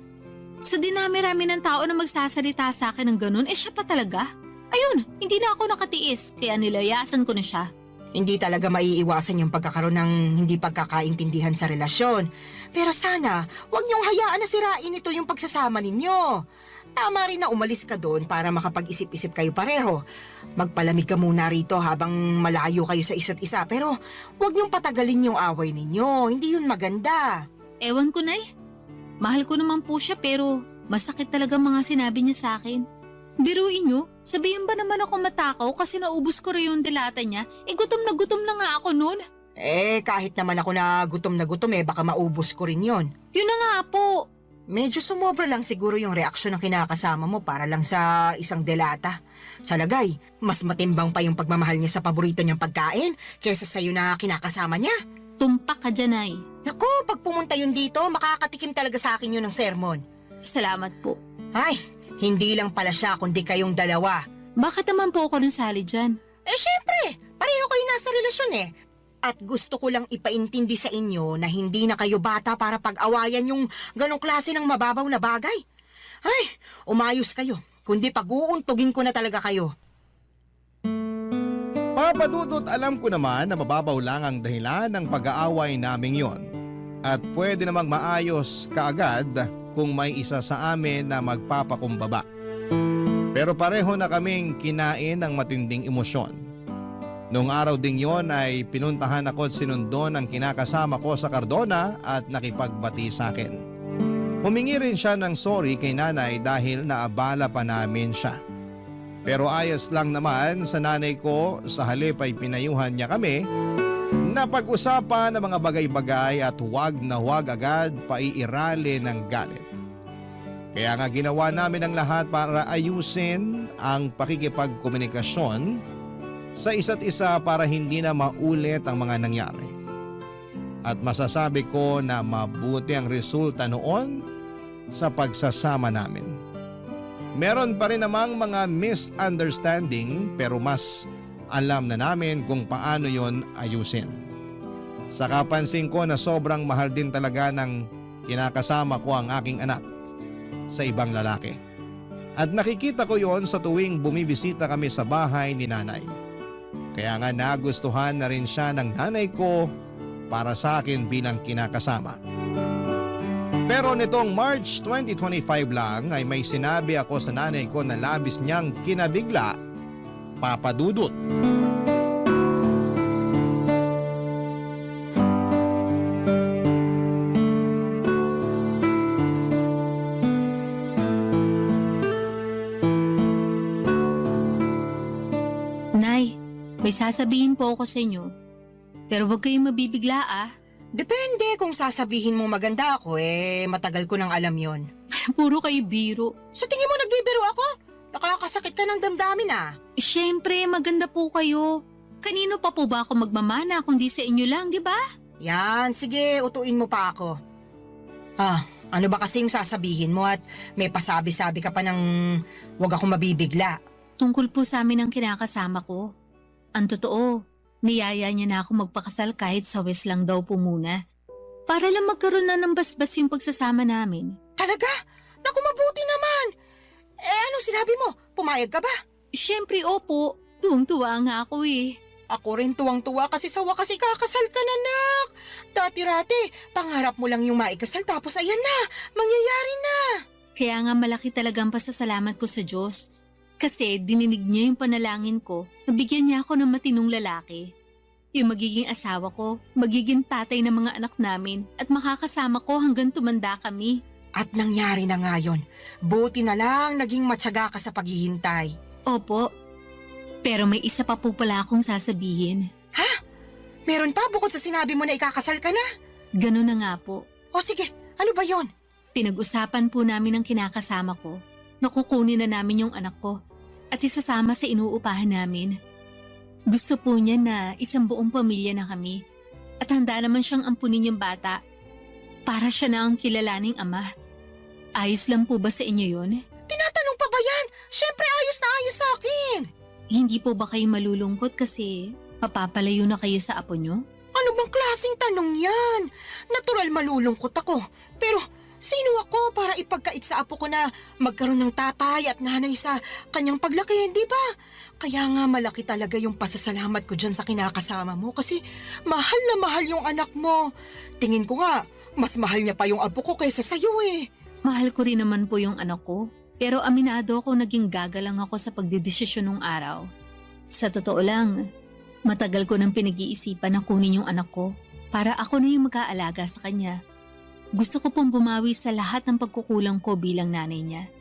Sa dinami-rami ng tao na magsasalita sa akin ng ganun, siya pa talaga. Ayun, hindi na ako nakatiis kaya nilayasan ko na siya. Hindi talaga maiiwasan yung pagkakaroon ng hindi pagkakaintindihan sa relasyon. Pero sana, huwag niyong hayaan na sirain ito yung pagsasama ninyo. Tama rin na umalis ka doon para makapag-isip-isip kayo pareho. Magpalamig ka muna rito habang malayo kayo sa isa't isa. Pero huwag niyong patagalin yung away ninyo. Hindi yun maganda. Ewan ko na eh. Mahal ko naman po siya pero masakit talaga mga sinabi niya sa akin. Biruin nyo, sabihin ba naman ako matakaw kasi naubos ko rin yung dilata niya? Gutom na nga ako nun. Kahit naman ako na gutom, baka maubos ko rin yon. Yun na nga po. Medyo sumobra lang siguro yung reaksyon ng kinakasama mo para lang sa isang delata. Sa lagay, mas matimbang pa yung pagmamahal niya sa paborito niyang pagkain kaysa sa'yo na kinakasama niya. Tumpak ka dyan, Nay. Naku, pag pumunta yun dito, makakatikim talaga sa akin yun ng sermon. Salamat po. Ay, hindi lang pala siya kundi kayong dalawa. Bakit naman po ako nasali dyan? Syempre, pareho kayo nasa relasyon At gusto ko lang ipaintindi sa inyo na hindi na kayo bata para pag-awayan yung ganong klase ng mababaw na bagay. Ay, umayos kayo, kundi pag-uuntugin ko na talaga kayo. Papa Dudut, alam ko naman na mababaw lang ang dahilan ng pag-aaway naming yon. At pwede namang maayos kaagad kung may isa sa amin na magpapakumbaba. Pero pareho na kaming kinain ng matinding emosyon. Noong araw ding yon ay pinuntahan ako at sinundo ng kinakasama ko sa Cardona at nakipagbati sa akin. Humingi rin siya ng sorry kay nanay dahil naabala pa namin siya. Pero ayos lang naman sa nanay ko, sa halip ay pinayuhan niya kami na pag-usapan ng mga bagay-bagay at huwag na huwag agad paiirali ng galit. Kaya nga ginawa namin ang lahat para ayusin ang pakikipagkomunikasyon sa isa't isa para hindi na maulit ang mga nangyari. At masasabi ko na mabuti ang resulta noon sa pagsasama namin. Meron pa rin namang mga misunderstanding pero mas alam na namin kung paano yon ayusin. Saka pansin ko na sobrang mahal din talaga ng kinakasama ko ang aking anak sa ibang lalaki. At nakikita ko yon sa tuwing bumibisita kami sa bahay ni nanay. Kaya nga nagustuhan na rin siya ng nanay ko para sa akin bilang kinakasama. Pero nitong March 2025 lang ay may sinabi ako sa nanay ko na labis niyang kinabigla, Papa Dudut. Nay, may sasabihin po ako sa inyo. Pero huwag kayong mabibigla Depende kung sasabihin mo maganda ako matagal ko nang alam yon. Puro kayo biro. Sa tingin mo nagbibiro ako? Nakakasakit ka ng damdamin Siyempre, maganda po kayo. Kanino pa po ba ako magmamana kung di sa inyo lang, di ba? Yan, sige, utuin mo pa ako. Ano ba kasi yung sasabihin mo at may pasabi-sabi ka pa ng wag akong mabibigla? Tungkol po sa amin ang kinakasama ko. Ang totoo, niyaya niya na ako magpakasal kahit sa West lang daw po muna. Para lang magkaroon na ng basbas yung pagsasama namin. Talaga? Naku, mabuti naman! Anong sinabi mo? Pumayag ka ba? Siyempre, opo. Tuwang-tuwa nga ako Ako rin tuwang-tuwa kasi sa wakas ikakasal ka na, nak. Dati-rati, pangarap mo lang yung maikasal tapos ayan na, mangyayari na. Kaya nga malaki talagang pasasalamat ko sa Diyos. Kasi dininig niya yung panalangin ko, nabigyan niya ako ng matinong lalaki. Yung magiging asawa ko, magiging tatay ng mga anak namin at makakasama ko hanggang tumanda kami. At nangyari na nga yun. Buti na lang naging matyaga ka sa paghihintay. Opo, pero may isa pa po pala akong sasabihin. Meron pa bukod sa sinabi mo na ikakasal ka na? Ganun na nga po. O sige, ano ba yon? Pinag-usapan po namin ang kinakasama ko. Nakukunin na namin yung anak ko at isasama sa inuupahan namin. Gusto po niya na isang buong pamilya na kami at handa naman siyang ampunin yung bata para siya na ang kilalaning ama. Ayos lang po ba sa inyo yun? Tinatanong pa ba yan? Siyempre ayos na ayos sa akin. Hindi po ba kayo malulungkot kasi mapapalayo na kayo sa apo nyo? Ano bang klaseng tanong yan? Natural malulungkot ako. Pero sino ako para ipagkait sa apo ko na magkaroon ng tatay at nanay sa kanyang paglaki, di ba? Kaya nga malaki talaga yung pasasalamat ko dyan sa kinakasama mo kasi mahal na mahal yung anak mo. Tingin ko nga, mas mahal niya pa yung apo ko kaysa sa'yo Mahal ko rin naman po yung anak ko. Pero aminado ako naging gagalang ako sa pagdedesisyon nung araw. Sa totoo lang, matagal ko nang pinag-iisipan na kunin yung anak ko para ako na yung mag-aalaga sa kanya. Gusto ko pong bumawi sa lahat ng pagkukulang ko bilang nanay niya.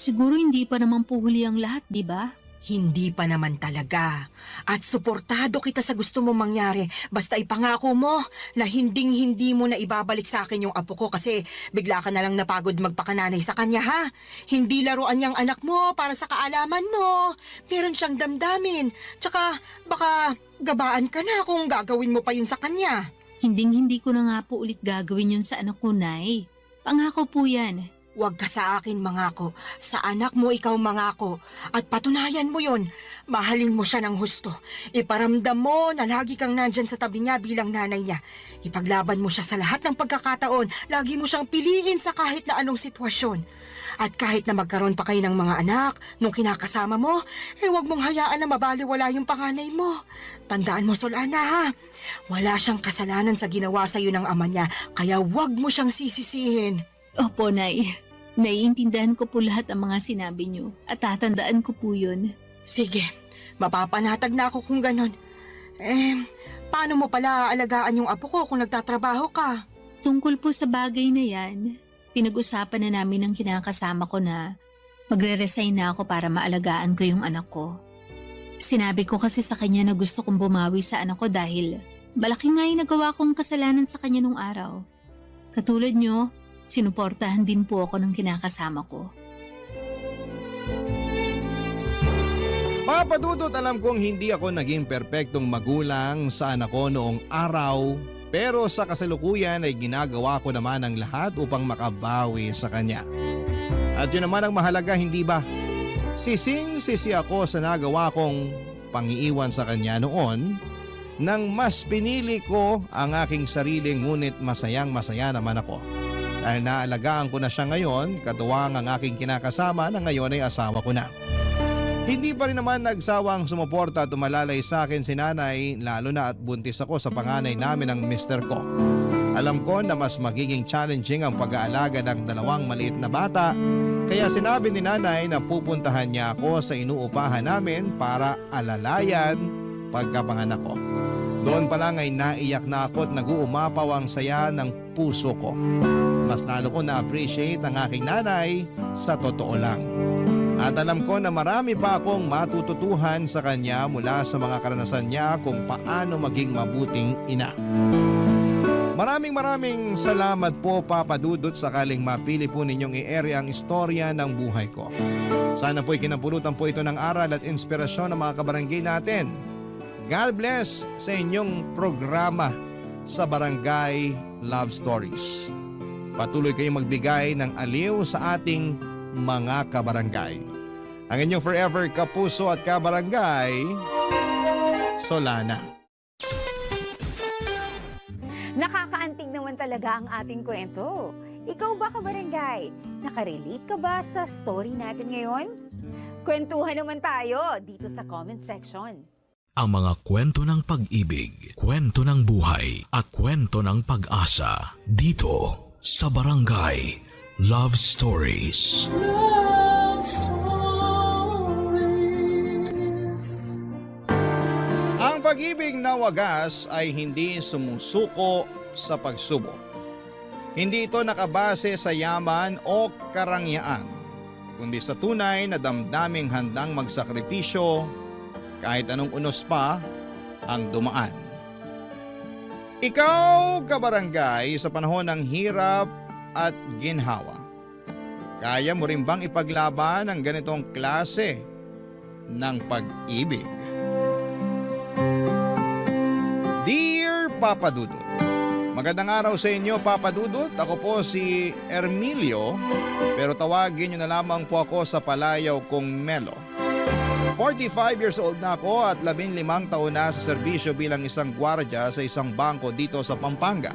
Siguro hindi pa naman po huli ang lahat, di ba? Hindi pa naman talaga. At suportado kita sa gusto mong mangyari. Basta ipangako mo na hinding-hindi mo na ibabalik sa akin yung apo ko kasi bigla ka na lang napagod magpakananay sa kanya, ha? Hindi laruan niyang anak mo para sa kaalaman mo. Meron siyang damdamin. Tsaka baka gabaan ka na kung gagawin mo pa yun sa kanya. Hinding-hindi ko na nga po ulit gagawin yun sa anak ko, Nay. Pangako po yan. Huwag ka sa akin mangako. Sa anak mo ikaw mangako. At patunayan mo yon. Mahalin mo siya ng husto. Iparamdam mo na lagi kang nandyan sa tabi niya bilang nanay niya. Ipaglaban mo siya sa lahat ng pagkakataon. Lagi mo siyang piliin sa kahit na anong sitwasyon. At kahit na magkaroon pa kayo ng mga anak, nung kinakasama mo, huwag mong hayaan na mabaliwala yung panganay mo. Tandaan mo, Solana, ha? Wala siyang kasalanan sa ginawa sa'yo ng ama niya, kaya huwag mo siyang sisisihin. Opo, Nay. Naiintindihan ko po lahat ang mga sinabi niyo at tatandaan ko po yun. Sige, mapapanatag na ako kung ganon. Paano mo pala aalagaan yung apo ko kung nagtatrabaho ka? Tungkol po sa bagay na yan, pinag-usapan na namin ng kinakasama ko na magre-resign na ako para maalagaan ko yung anak ko. Sinabi ko kasi sa kanya na gusto kong bumawi sa anak ko dahil malaki nga yung nagawa kong kasalanan sa kanya nung araw. Katulad niyo, sinuportahan din po ako ng kinakasama ko. Papa Dudut, alam kong hindi ako naging perpektong magulang sa anak ko noong araw, pero sa kasalukuyan ay ginagawa ko naman ang lahat upang makabawi sa kanya. At yun naman ang mahalaga, hindi ba? Sising-sisi ako sa nagawa kong pangiiwan sa kanya noon nang mas pinili ko ang aking sarili, ngunit masayang-masaya naman ako. Dahil naalagaan ko na siya ngayon, katuwang ang aking kinakasama na ngayon ay asawa ko na. Hindi pa rin naman nagsawang sumuporta at tumalalay sa akin si nanay, lalo na at buntis ako sa panganay namin ng mister ko. Alam ko na mas magiging challenging ang pag-aalaga ng dalawang maliit na bata, kaya sinabi ni nanay na pupuntahan niya ako sa inuupahan namin para alalayan pagkapanganak ko. Doon pa lang ay naiyak na ako at nag-uumapaw ang saya ng puso ko. Mas lalo ko na-appreciate ang aking nanay sa totoo lang. At alam ko na marami pa akong matututuhan sa kanya mula sa mga karanasan niya kung paano maging mabuting ina. Maraming salamat po, Papa Dudut, sakaling mapili po ninyong i-ere ang istorya ng buhay ko. Sana po'y kinapulutan po ito ng aral at inspirasyon ng mga kabarangay natin. God bless sa inyong programa sa Barangay Love Stories. Patuloy kayong magbigay ng aliw sa ating mga kabarangay. Ang inyong forever kapuso at kabarangay, Solana. Nakakaantig naman talaga ang ating kwento. Ikaw ba, kabarangay? Nakarelate ka ba sa story natin ngayon? Kwentuhan naman tayo dito sa comment section. Ang mga kwento ng pag-ibig, kwento ng buhay at kwento ng pag-asa dito sa Barangay Love Stories. Love Stories. Ang pag-ibig na wagas ay hindi sumusuko sa pagsubok. Hindi ito nakabase sa yaman o karangyaan, kundi sa tunay na damdaming handang magsakripisyo kahit anong unos pa ang dumaan. Ikaw, kabarangay, sa panahon ng hirap at ginhawa, kaya mo rin bang ipaglaban ang ganitong klase ng pag-ibig? Dear Papa Dudut, magandang araw sa inyo, Papa Dudut. Ako po si Ermilio, pero tawagin niyo na lamang po ako sa palayaw kong Melo. 45 years old na ako at 15 taon na sa serbisyo bilang isang gwardiya sa isang bangko dito sa Pampanga.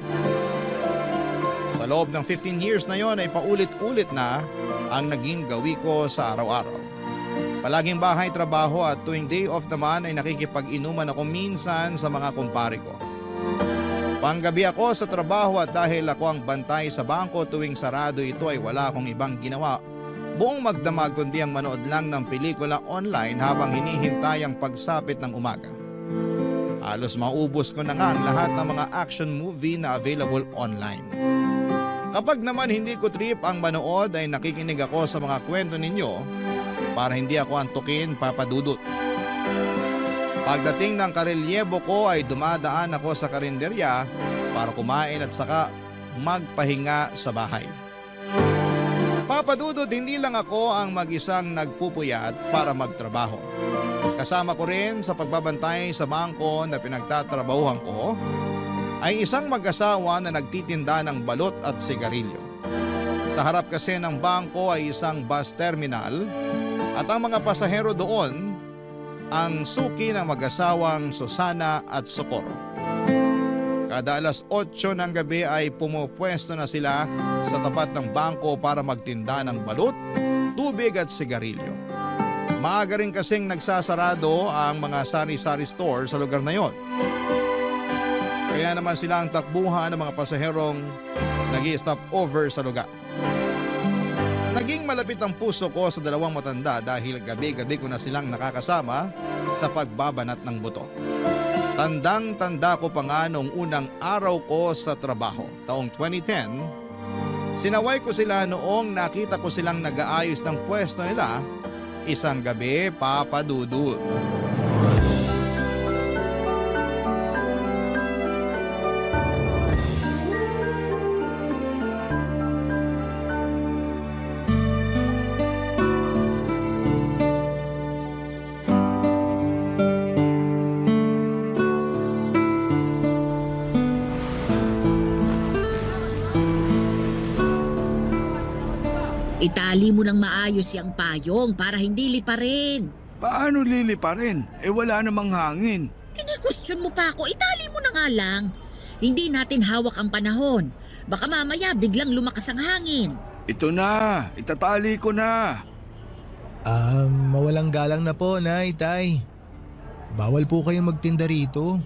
Sa loob ng 15 years na yon ay paulit-ulit na ang naging gawi ko sa araw-araw. Palaging bahay trabaho at tuwing day off naman ay nakikipag-inuman ako minsan sa mga kumpare ko. Panggabi ako sa trabaho at dahil ako ang bantay sa bangko tuwing sarado ito ay wala akong ibang ginawa buong magdamag kundi ang manood lang ng pelikula online habang hinihintay ang pagsapit ng umaga. Halos maubos ko na nga ang lahat ng mga action movie na available online. Kapag naman hindi ko trip ang manood ay nakikinig ako sa mga kwento ninyo para hindi ako antukin, Papa Dudut. Pagdating ng karelyebo ko ay dumadaan ako sa karinderya para kumain at saka magpahinga sa bahay. Papa Dudut, hindi lang ako ang mag-isang nagpupuyat para magtrabaho. Kasama ko rin sa pagbabantay sa bangko na pinagtatrabahuhan ko ay isang mag-asawa na nagtitinda ng balot at sigarilyo. Sa harap kasi ng bangko ay isang bus terminal at ang mga pasahero doon ang suki ng mag-asawang Susana at Socorro. Kada alas 8 ng gabi ay pumupwesto na sila sa tapat ng bangko para magtinda ng balot, tubig at sigarilyo. Maaga rin kasing nagsasarado ang mga sari-sari store sa lugar na yon. Kaya naman sila ang takbuhan ng mga pasaherong nag-i-stop over sa lugar. Naging malapit ang puso ko sa dalawang matanda dahil gabi-gabi ko na silang nakakasama sa pagbabanat ng buto. Tandang-tanda ko pa nga noong unang araw ko sa trabaho, taong 2010, sinaway ko sila noong nakita ko silang nag-aayos ng pwesto nila isang gabi, Papa Dudut. Itali mo ng maayos yung payong para hindi liparin. Paano liliparin? Wala namang hangin. Kini-question mo pa ako, itali mo na nga lang. Hindi natin hawak ang panahon. Baka mamaya biglang lumakas ang hangin. Ito na, itatali ko na. Mawalang galang na po, Nay, Tay. Bawal po kayong magtinda rito.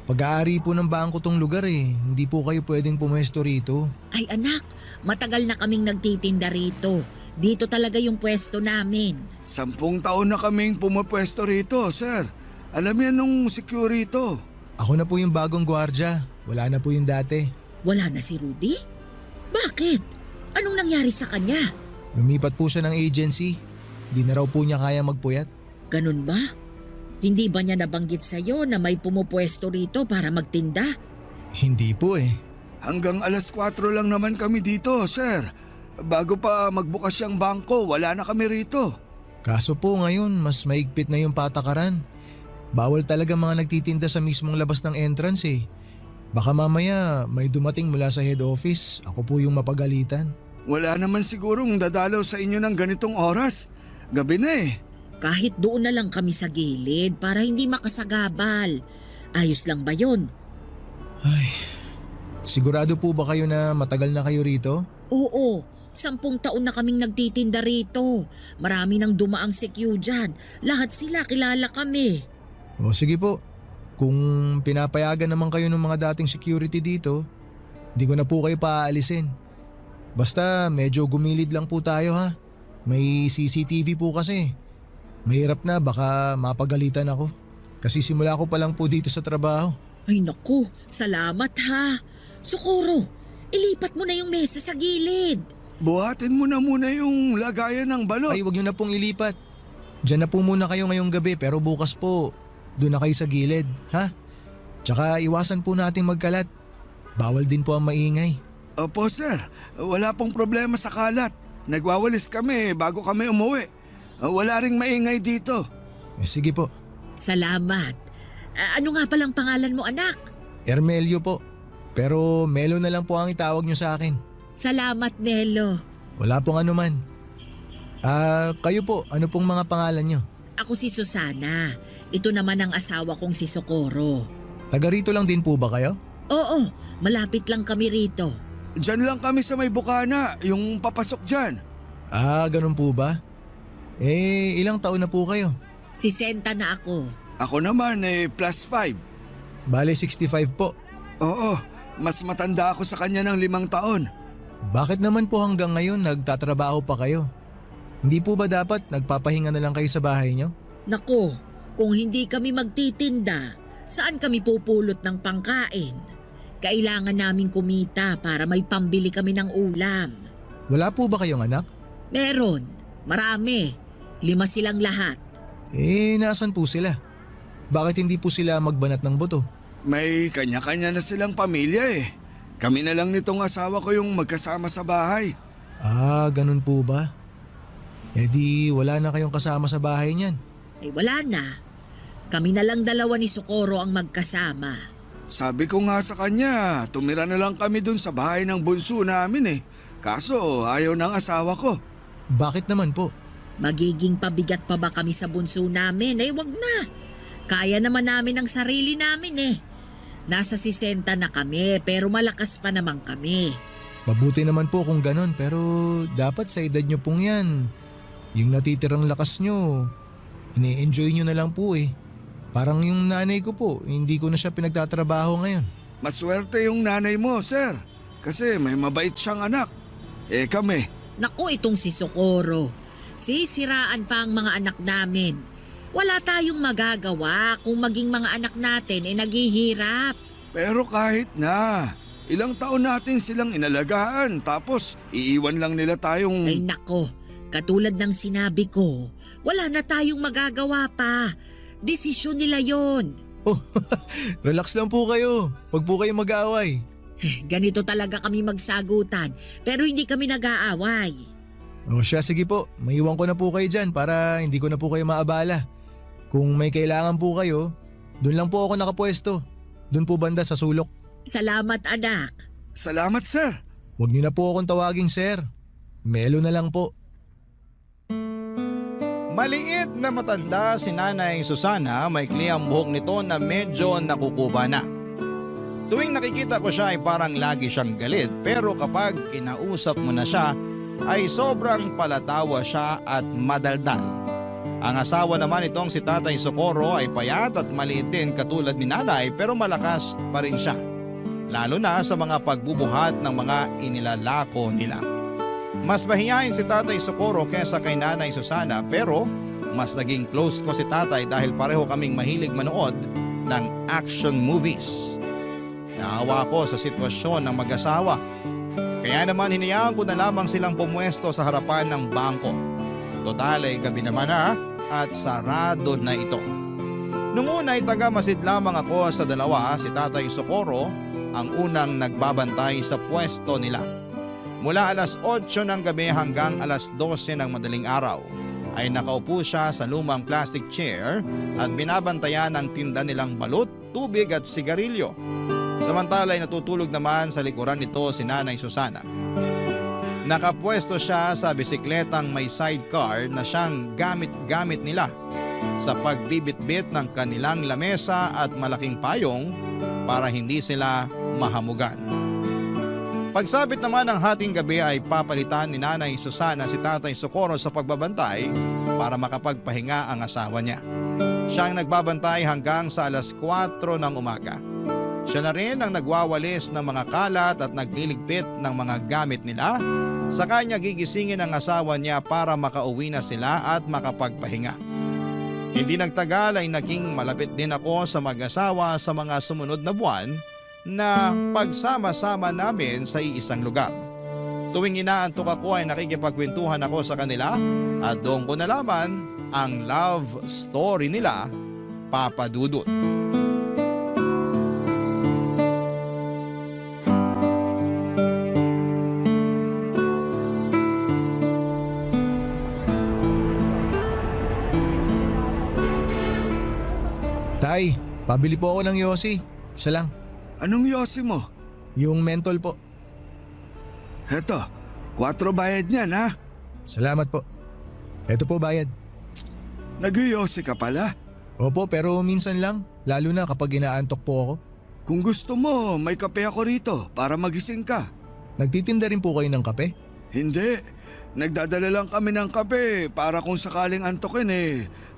Pag-aari po ng bangko tong lugar eh. Hindi po kayo pwedeng pumwesto rito. Ay anak, matagal na kaming nagtitinda rito. Dito talaga yung pwesto namin. 10 taon na kaming pumapwesto rito, sir. Alam yan nung security. Ako na po yung bagong gwardya. Wala na po yung dati. Wala na si Rudy? Bakit? Anong nangyari sa kanya? Lumipat po siya ng agency. Di na raw po niya kaya magpuyat. Ganun ba? Hindi ba niya nabanggit sa'yo na may pumupwesto rito para magtinda? Hindi po eh. Hanggang alas 4 lang naman kami dito, sir. Bago pa magbukas yung bangko, wala na kami rito. Kaso po ngayon, mas maigpit na yung patakaran. Bawal talaga mga nagtitinda sa mismong labas ng entrance eh. Baka mamaya may dumating mula sa head office. Ako po yung mapagalitan. Wala naman sigurong dadalaw sa inyo ng ganitong oras. Gabi na eh. Kahit doon na lang kami sa gilid para hindi makasagabal. Ayos lang ba yon? Ay, sigurado po ba kayo na matagal na kayo rito? Oo, 10 taon na kaming nagtitinda rito. Marami nang dumaang CQ dyan. Lahat sila kilala kami. O sige po, kung pinapayagan naman kayo ng mga dating security dito, hindi ko na po kayo paaalisin. Basta medyo gumilid lang po tayo ha. May CCTV po kasi. Mahirap na, baka mapagalitan ako. Kasi simula ko pa lang po dito sa trabaho. Ay naku, salamat ha. Socorro, ilipat mo na yung mesa sa gilid. Buhatin mo na muna yung lagayan ng balot. Ay, wag nyo na pong ilipat. Diyan na po muna kayo ngayong gabi pero bukas po, doon na kayo sa gilid, ha? Tsaka iwasan po nating magkalat. Bawal din po ang maingay. Opo, sir. Wala pong problema sa kalat. Nagwawalis kami bago kami umuwi. Wala ring maingay dito. Sige po. Salamat. Ano nga palang pangalan mo anak? Ermelio po. Pero Melo na lang po ang itawag nyo sa akin. Salamat Melo. Wala pong anuman. Kayo po, ano pong mga pangalan nyo? Ako si Susana. Ito naman ang asawa kong si Socorro. Taga rito lang din po ba kayo? Oo, malapit lang kami rito. Diyan lang kami sa may bukana, yung papasok dyan. Ganun po ba? Ilang taon na po kayo? 60 na ako. Ako naman +5. Bale 65 po. Oo, mas matanda ako sa kanya ng 5 taon. Bakit naman po hanggang ngayon nagtatrabaho pa kayo? Hindi po ba dapat nagpapahinga na lang kayo sa bahay nyo? Naku, kung hindi kami magtitinda, saan kami pupulot ng pangkain? Kailangan namin kumita para may pambili kami ng ulam. Wala po ba kayong anak? Meron. Marami. 5 silang lahat. Nasan po sila? Bakit hindi po sila magbanat ng buto? May kanya-kanya na silang pamilya eh. Kami na lang nitong asawa ko yung magkasama sa bahay. Ganun po ba? Di wala na kayong kasama sa bahay niyan. Wala na. Kami na lang 2 ni Socorro ang magkasama. Sabi ko nga sa kanya, tumira na lang kami dun sa bahay ng bunso namin eh. Kaso ayaw ng asawa ko. Bakit naman po? Magiging pabigat pa ba kami sa bunso namin? Wag na. Kaya naman namin ang sarili namin eh. Nasa 60 na kami pero malakas pa naman kami. Mabuti naman po kung ganun pero dapat sa edad nyo pong yan. Yung natitirang lakas nyo, ini-enjoy nyo na lang po eh. Parang yung nanay ko po, hindi ko na siya pinagtatrabaho ngayon. Maswerte yung nanay mo, sir. Kasi may mabait siyang anak. Kami. Naku, itong si Socorro. Sisiraan pa ang mga anak namin. Wala tayong magagawa kung maging mga anak natin naghihirap. Pero kahit na, ilang taon natin silang inalagaan tapos iiwan lang nila tayong… Ay nako, katulad ng sinabi ko, wala na tayong magagawa pa. Desisyon nila yon. Relax lang po kayo. Huwag po kayong mag-aaway. Ganito talaga kami magsagutan pero hindi kami nag-aaway. Siya, sige po. Maiwan ko na po kayo dyan para hindi ko na po kayo maabala. Kung may kailangan po kayo, doon lang po ako nakapwesto. Doon po banda sa sulok. Salamat anak. Salamat, sir. Huwag niyo na po akong tawaging sir. Melo na lang po. Maliit na matanda si Nanay Susana, maikli ang buhok nito na medyo nakukuba na. Tuwing nakikita ko siya ay parang lagi siyang galit pero kapag kinausap mo na siya ay sobrang palatawa siya at madaldal. Ang asawa naman itong si Tatay Socorro ay payat at maliit din katulad ni Nanay pero malakas pa rin siya. Lalo na sa mga pagbubuhat ng mga inilalako nila. Mas mahihain si Tatay Socorro kesa kay Nanay Susana pero mas naging close ko si Tatay dahil pareho kaming mahilig manood ng action movies. Naawa ko sa sitwasyon ng mag-asawa. Kaya naman hinayaan ko na lamang silang pumwesto sa harapan ng bangko. Total ay gabi naman na at sarado na ito. Nung una ay taga-masid lamang ako sa dalawa, si Tatay Socorro ang unang nagbabantay sa pwesto nila. Mula alas 8 ng gabi hanggang alas 12 ng madaling araw ay nakaupo siya sa lumang plastic chair at binabantayan ang tinda nilang balut, tubig at sigarilyo. Samantala ay natutulog naman sa likuran nito si Nanay Susana. Nakapwesto siya sa bisikletang may sidecar na siyang gamit-gamit nila sa pagbibitbit ng kanilang lamesa at malaking payong para hindi sila mahamugan. Pagsabit naman ng hating gabi ay papalitan ni Nanay Susana si Tatay Socorro sa pagbabantay para makapagpahinga ang asawa niya. Siya ang nagbabantay hanggang sa alas 4 ng umaga. Siya na rin ang nagwawalis ng mga kalat at nagliligpit ng mga gamit nila. Sa kanya gigisingin ang asawa niya para makauwi na sila at makapagpahinga. Hindi nagtagal ay naging malapit din ako sa mag-asawa sa mga sumunod na buwan na pagsama-sama namin sa iisang lugar. Tuwing inaantok ako ay nakikipagkwentuhan ako sa kanila at doon ko nalaman ang love story nila, Papa Dudut. Tay, pabili po ako ng yosi. Isa lang. Anong yosi mo? Yung mentol po. Heto, 4 bayad niyan ha. Salamat po. Eto po bayad. Nag-yosi ka pala? Opo, pero minsan lang. Lalo na kapag inaantok po ako. Kung gusto mo, may kape ako rito para magising ka. Nagtitinda rin po kayo ng kape? Hindi. Nagdadala lang kami ng kape para kung sakaling antokin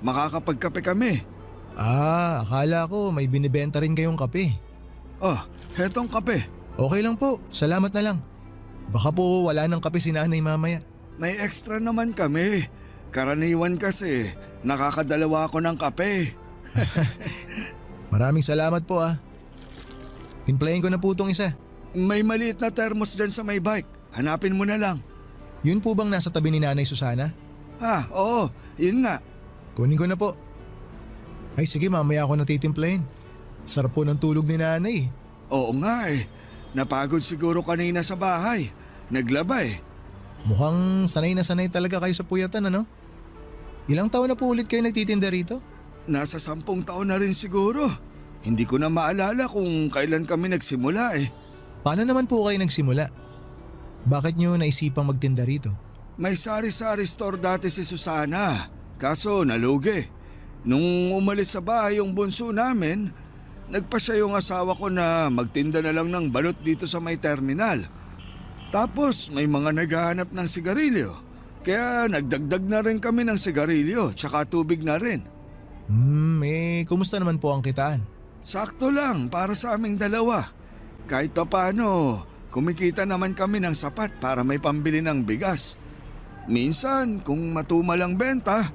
makakapagkape kami. Akala ko may binibenta rin kayong kape. Oh, hetong kape. Okay lang po, salamat na lang. Baka po wala ng kape si Nanay mamaya. May extra naman kami. Karaniwan kasi, nakakadalawa ako ng kape. Maraming salamat po . Timplahin ko na po tong isa. May maliit na thermos dyan sa may bike. Hanapin mo na lang. Yun po bang nasa tabi ni Nanay Susana? Oo, yun nga. Kunin ko na po. Ay sige, mamaya ako natitimplahin. Sarap po ng tulog ni Nanay. Oo nga eh. Napagod siguro kanina sa bahay. Naglaba eh. Mukhang sanay na sanay talaga kayo sa puyatan, ano? Ilang taon na po ulit kayo nagtitinda rito? Nasa 10 taon na rin siguro. Hindi ko na maalala kung kailan kami nagsimula eh. Paano naman po kayo nagsimula? Bakit nyo naisipang magtinda rito? May sari-sari store dati si Susana. Kaso nalugi. Nung umalis sa bahay yung bunso namin, nagpasya yung asawa ko na magtinda na lang ng balot dito sa may terminal. Tapos may mga naghahanap ng sigarilyo. Kaya nagdagdag na rin kami ng sigarilyo tsaka tubig na rin. Kumusta naman po ang kitaan? Sakto lang para sa aming dalawa. Kahit papaano, kumikita naman kami ng sapat para may pambili ng bigas. Minsan, kung matumal ang benta,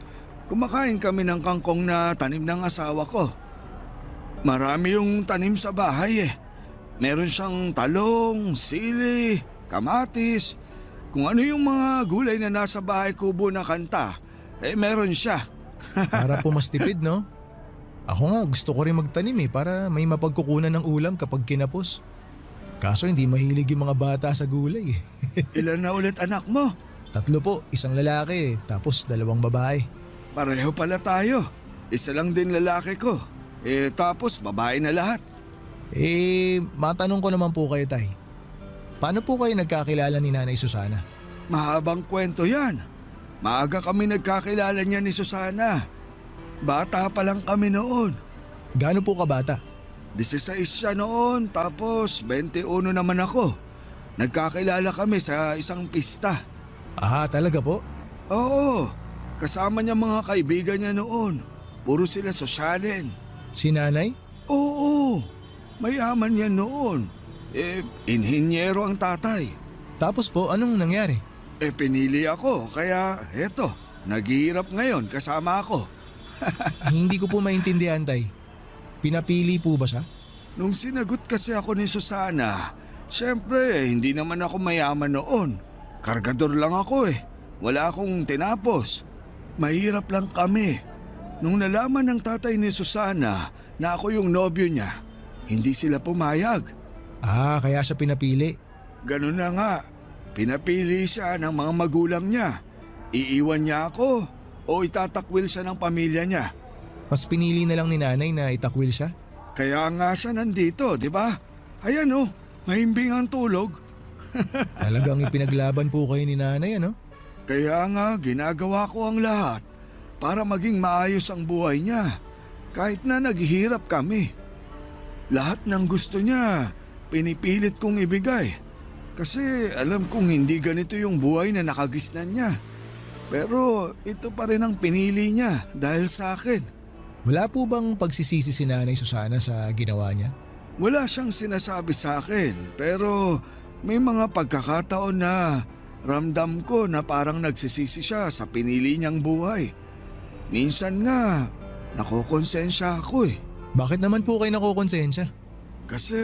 kumakain kami ng kangkong na tanim ng asawa ko. Marami yung tanim sa bahay eh. Meron siyang talong, sili, kamatis. Kung ano yung mga gulay na nasa bahay kubo na kanta, meron siya. Para po mas tipid, no? Ako nga gusto ko rin magtanim para may mapagkukunan ng ulam kapag kinapos. Kaso hindi mahilig yung mga bata sa gulay. Ilan na ulit anak mo? 3 po, isang lalaki tapos 2 babae. Pareho pala tayo. Isa lang din lalaki ko. Tapos babae na lahat. Matanong ko naman po kayo, Tay. Paano po kayo nagkakilala ni Nanay Susana? Mahabang kwento yan. Maaga kami nagkakilala niya ni Susana. Bata pa lang kami noon. Gaano po kabata? 16 siya noon, tapos 21 naman ako. Nagkakilala kami sa isang pista. Talaga po? Oo, kasama niya mga kaibigan niya noon. Puro sila sosyalin. Si Nanay? Oo, mayaman yan noon. Inhinyero ang tatay. Tapos po, anong nangyari? Pinili ako, kaya eto, naghihirap ngayon kasama ako. Hindi ko po maintindihan, Tay. Pinapili po ba siya? Nung sinagot kasi ako ni Susana, syempre hindi naman ako mayaman noon. Kargador lang ako eh. Wala akong tinapos. Mahirap lang kami. Nung nalaman ng tatay ni Susana na ako yung nobyo niya, hindi sila pumayag. Kaya siya pinapili. Ganun na nga. Pinapili siya ng mga magulang niya. Iiwan niya ako o itatakwil siya ng pamilya niya. Mas pinili na lang ni Nanay na itakwil siya? Kaya nga siya nandito, di ba? Ayan oh, mahimbing ang tulog. Talagang ipinaglaban po kayo ni Nanay, ano? Kaya nga ginagawa ko ang lahat para maging maayos ang buhay niya. Kahit na naghihirap kami. Lahat ng gusto niya, pinipilit kong ibigay. Kasi alam kong hindi ganito yung buhay na nakagisnan niya. Pero ito pa rin ang pinili niya dahil sa akin. Wala po bang pagsisisi si Nanay Susana sa ginawa niya? Wala siyang sinasabi sa akin, pero may mga pagkakataon na ramdam ko na parang nagsisisi siya sa pinili niyang buhay. Minsan nga, nakokonsensya ako eh. Bakit naman po kayo nakokonsensya? Kasi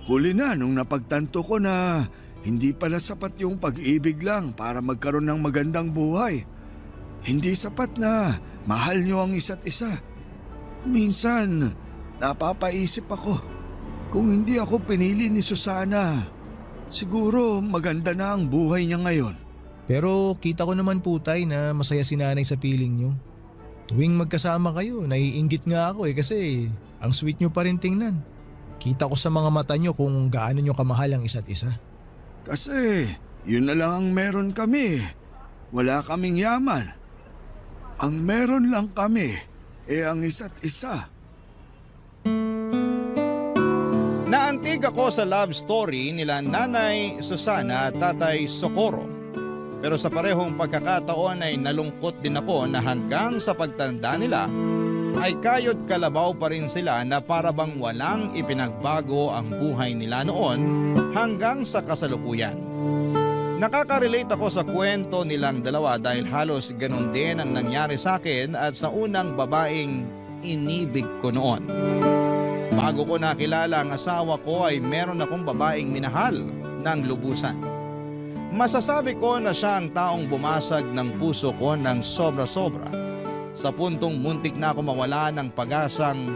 huli na nung napagtanto ko na hindi pala sapat yung pag-ibig lang para magkaroon ng magandang buhay. Hindi sapat na mahal niyo ang isa't isa. Minsan, napapaisip ako, kung hindi ako pinili ni Susana, siguro maganda na ang buhay niya ngayon. Pero kita ko naman po, Tay, na masaya si Nanay sa piling niyo. Tuwing magkasama kayo, naiinggit nga ako kasi ang sweet niyo pa rin tingnan. Kita ko sa mga mata niyo kung gaano niyo kamahal ang isa't isa. Kasi yun na lang ang meron kami. Wala kaming yaman. Ang meron lang kami ang isa't isa. Naantig ako sa love story nila Nanay Susana at Tatay Socorro. Pero sa parehong pagkakataon ay nalungkot din ako na hanggang sa pagtanda nila ay kayod kalabaw pa rin sila na para bang walang ipinagbago ang buhay nila noon hanggang sa kasalukuyan. Nakaka-relate ako sa kwento nilang dalawa dahil halos ganun din ang nangyari sa akin at sa unang babaeng inibig ko noon. Bago ko nakilala ang asawa ko ay meron akong babaeng minahal ng lubusan. Masasabi ko na siya ang taong bumasag ng puso ko ng sobra-sobra sa puntong muntik na ako mawala ng pag-asang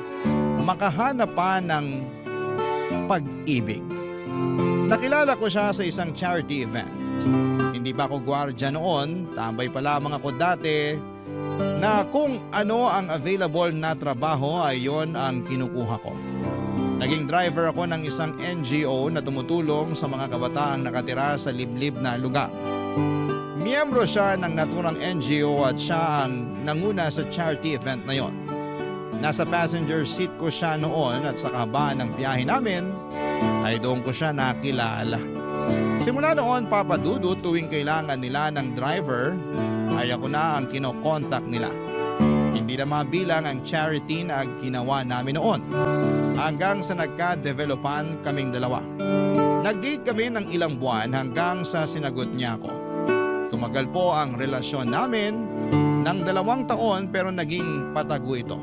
makahanap pa ng pag-ibig. Nakilala ko siya sa isang charity event. Hindi pa ako gwardiya noon, tambay pa lamang ako dati na kung ano ang available na trabaho ay yon ang kinukuha ko. Naging driver ako ng isang NGO na tumutulong sa mga kabataang nakatira sa liblib na lugar. Miyembro siya ng naturang NGO at siya ang nanguna sa charity event na yon. Nasa passenger seat ko siya noon at sa kahabaan ng biyahe namin ay doon ko siya nakilala. Simula noon, Papa Dudut, tuwing kailangan nila ng driver ay ako na ang kinokontak nila. Hindi na mabilang ang charity na ginawa namin noon. Hanggang sa nagka-developan kaming dalawa. Nag-date kami ng ilang buwan hanggang sa sinagot niya ako. Tumagal po ang relasyon namin ng 2 taon pero naging patago ito.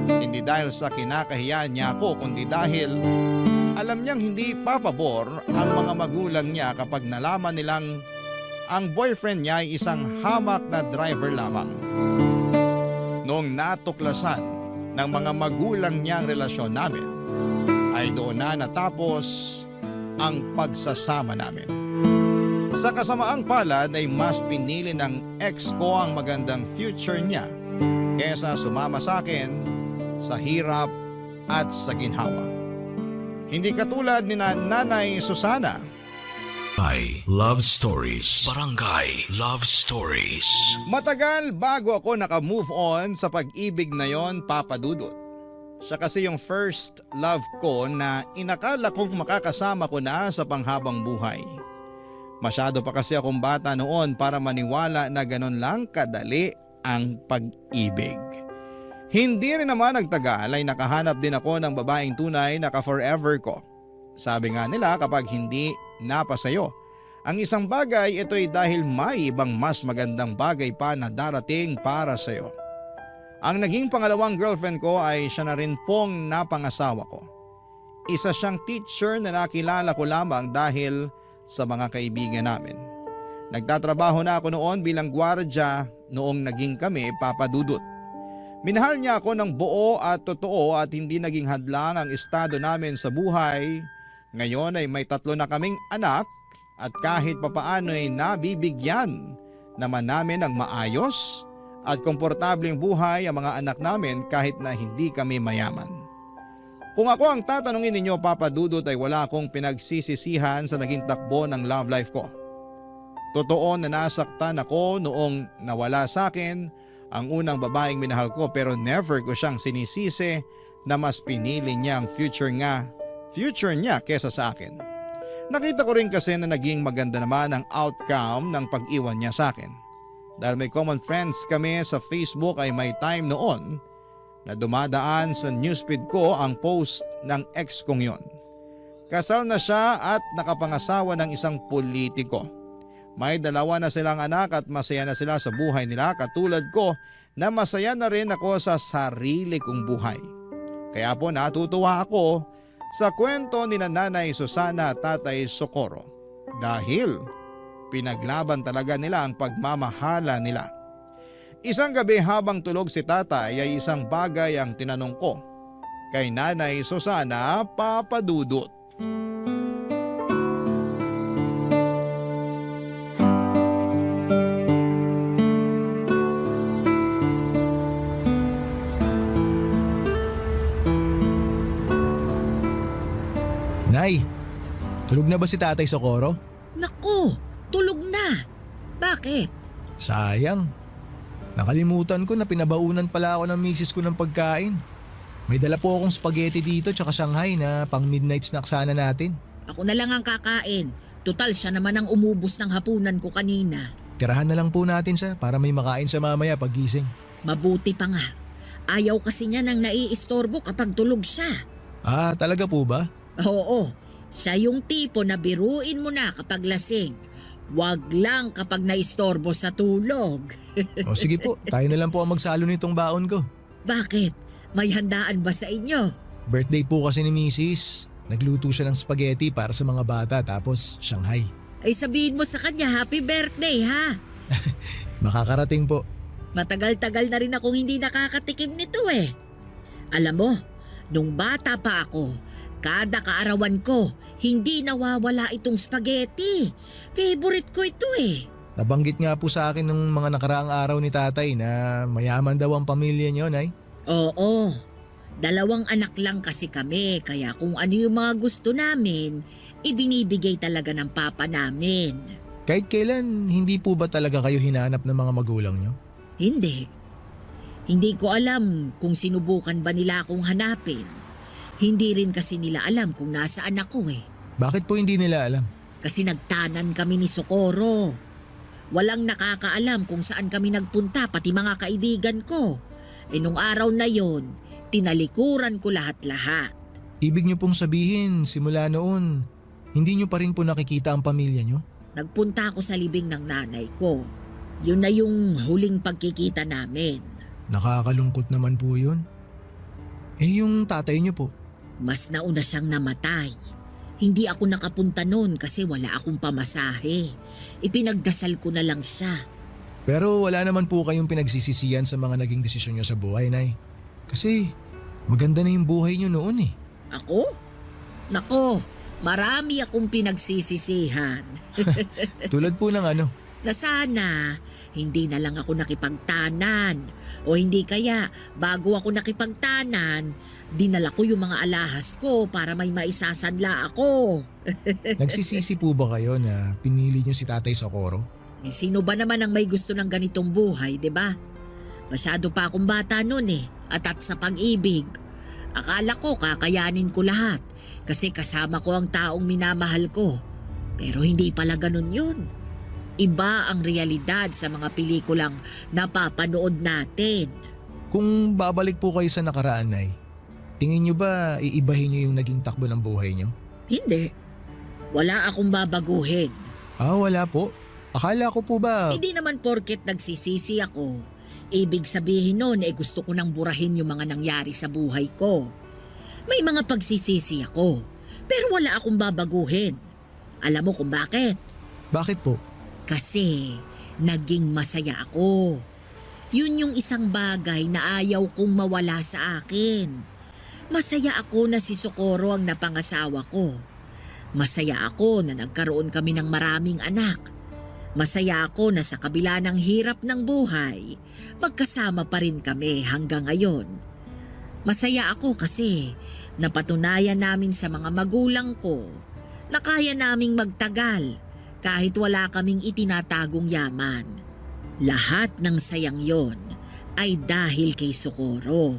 Hindi dahil sa kinakahiyaan niya ako kundi dahil alam niyang hindi papabor ang mga magulang niya kapag nalaman nilang ang boyfriend niya ay isang hamak na driver lamang. Noong natuklasan ng mga magulang niya ang relasyon namin, ay doon na natapos ang pagsasama namin. Sa kasamaang palad ay mas pinili ng ex ko ang magandang future niya kesa sumama sa akin sa hirap at sa ginhawa. Hindi katulad ni Nanay Susana. Love Stories. Barangay Love Stories. Matagal bago ako naka-move on sa pag-ibig na yon, Papa Dudut. Siya kasi yung first love ko na inakala kong makakasama ko na sa panghabang buhay. Masyado pa kasi akong bata noon para maniwala na ganon lang kadali ang pag-ibig. Hindi rin naman nagtagal ay nakahanap din ako ng babaeng tunay na ka-forever ko. Sabi nga nila kapag hindi napasayo ang isang bagay, ito'y dahil may ibang mas magandang bagay pa na darating para sayo. Ang naging pangalawang girlfriend ko ay siya na rin pong napangasawa ko. Isa siyang teacher na nakilala ko lamang dahil sa mga kaibigan namin. Nagtatrabaho na ako noon bilang gwardiya noong naging kami, Papa Dudut. Minahal niya ako ng buo at totoo at hindi naging hadlang ang estado namin sa buhay. Ngayon ay may 3 na kaming anak at kahit papaano ay nabibigyan naman namin ng maayos at komportableng buhay ang mga anak namin kahit na hindi kami mayaman. Kung ako ang tatanungin ninyo, Papa Dudut, ay wala akong pinagsisisihan sa naging takbo ng love life ko. Totoo na nasaktan ako noong nawala sa akin ang unang babaeng minahal ko pero never ko siyang sinisisi na mas pinili niya ang future niya kesa sa akin. Nakita ko rin kasi na naging maganda naman ang outcome ng pag-iwan niya sa akin. Dahil may common friends kami sa Facebook ay may time noon na dumadaan sa newsfeed ko ang post ng ex kong yon. Kasal na siya at nakapangasawa ng isang politiko. May 2 na silang anak at masaya na sila sa buhay nila katulad ko na masaya na rin ako sa sarili kong buhay. Kaya po natutuwa ako sa kwento ni Nanay Susana at Tatay Socorro dahil pinaglaban talaga nila ang pagmamahala nila. Isang gabi habang tulog si Tatay ay isang bagay ang tinanong ko kay Nanay Susana, Papa Dudut. Nay, tulog na ba si Tatay Socorro? Naku, tulog na. Bakit? Sayang. Nakalimutan ko na pinabaunan pala ako ng misis ko ng pagkain. May dala po akong spaghetti dito tsaka Shanghai na pang midnight snack sana natin. Ako na lang ang kakain. Tutal siya naman ang umubos ng hapunan ko kanina. Tirahan na lang po natin siya para may makain sa mamaya pagising. Mabuti pa nga. Ayaw kasi niya nang naiistorbo kapag tulog siya. Ah, talaga po ba? Oo, siya yung tipo na biruin mo na kapag lasing. Wag lang kapag naistorbo sa tulog. O sige po, tayo na lang po ang magsalo nitong baon ko. Bakit? May handaan ba sa inyo? Birthday po kasi ni Mrs. Nagluto siya ng spaghetti para sa mga bata tapos Shanghai. Ay sabihin mo sa kanya, happy birthday ha! Makakarating po. Matagal-tagal na rin akong hindi nakakatikim nito eh. Alam mo, nung bata pa ako, kada kaarawan ko, hindi nawawala itong spaghetti. Favorite ko ito eh. Nabanggit nga po sa akin nung mga nakaraang araw ni tatay na mayaman daw ang pamilya niyo, Nay. Oo, 2 anak lang kasi kami, kaya kung ano yung mga gusto namin, ibinibigay talaga ng papa namin. Kahit kailan, hindi po ba talaga kayo hinanap ng mga magulang niyo? Hindi. Hindi ko alam kung sinubukan ba nila akong hanapin. Hindi rin kasi nila alam kung nasaan ako eh. Bakit po hindi nila alam? Kasi nagtanan kami ni Socorro. Walang nakakaalam kung saan kami nagpunta, pati mga kaibigan ko. Eh nung araw na yon, tinalikuran ko lahat-lahat. Ibig niyo pong sabihin, simula noon, hindi niyo pa rin po nakikita ang pamilya niyo? Nagpunta ako sa libing ng nanay ko. Yun na yung huling pagkikita namin. Nakakalungkot naman po yun. Eh yung tatay niyo po? Mas nauna siyang namatay. Hindi ako nakapunta noon kasi wala akong pamasahe. Ipinagdasal ko na lang siya. Pero wala naman po kayong pinagsisisihan sa mga naging desisyon niyo sa buhay, Nay. Kasi maganda na yung buhay niyo noon eh. Ako? Nako, marami akong pinagsisisihan. Tulad po ng ano? Na sana hindi na lang ako nakipagtanan. O hindi kaya bago ako nakipagtanan, dinala ko yung mga alahas ko para may maisasanla ako. Nagsisisi po ba kayo na pinili niyo si Tatay Socorro? Eh, sino ba naman ang may gusto ng ganitong buhay, 'di ba? Masyado pa akong bata noon eh, at sa pag-ibig. Akala ko kakayanin ko lahat kasi kasama ko ang taong minamahal ko. Pero hindi pala ganun yun. Iba ang realidad sa mga pelikulang napapanood natin. Kung babalik po kayo sa nakaraan, Nay, tingin niyo ba iibahin niyo yung naging takbo ng buhay niyo? Hindi. Wala akong babaguhin. Wala po. Akala ko po ba... Hindi naman porket nagsisisi ako. Ibig sabihin nun gusto ko nang burahin yung mga nangyari sa buhay ko. May mga pagsisisi ako, pero wala akong babaguhin. Alam mo kung bakit? Bakit po? Kasi naging masaya ako. Yun yung isang bagay na ayaw kong mawala sa akin. Masaya ako na si Socorro ang napangasawa ko. Masaya ako na nagkaroon kami ng maraming anak. Masaya ako na sa kabila ng hirap ng buhay, magkasama pa rin kami hanggang ngayon. Masaya ako kasi napatunayan namin sa mga magulang ko na kaya naming magtagal kahit wala kaming itinatagong yaman. Lahat ng sayang yon ay dahil kay Socorro.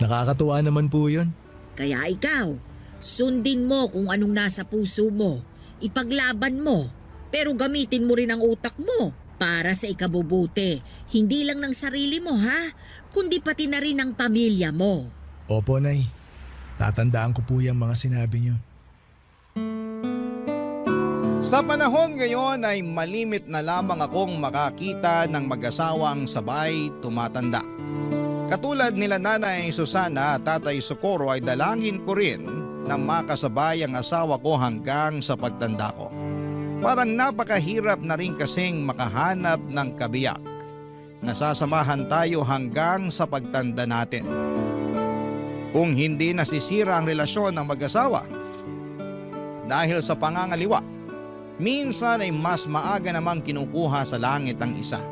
Nakakatuwa naman po yun. Kaya ikaw, sundin mo kung anong nasa puso mo, ipaglaban mo, pero gamitin mo rin ang utak mo para sa ikabubuti. Hindi lang ng sarili mo ha, kundi pati na rin ng pamilya mo. Opo, Nay. Tatandaan ko po yung mga sinabi niyo. Sa panahon ngayon ay malimit na lamang akong makakita ng mag-asawang sabay tumatanda. Katulad nila Nanay Susana at Tatay Socorro ay dalangin ko rin na makasabay ang asawa ko hanggang sa pagtanda ko. Parang napakahirap na rin kasing makahanap ng kabiyak. Nasasamahan tayo hanggang sa pagtanda natin. Kung hindi nasisira ang relasyon ng mag-asawa dahil sa pangangaliwa, minsan ay mas maaga namang kinukuha sa langit ang isa.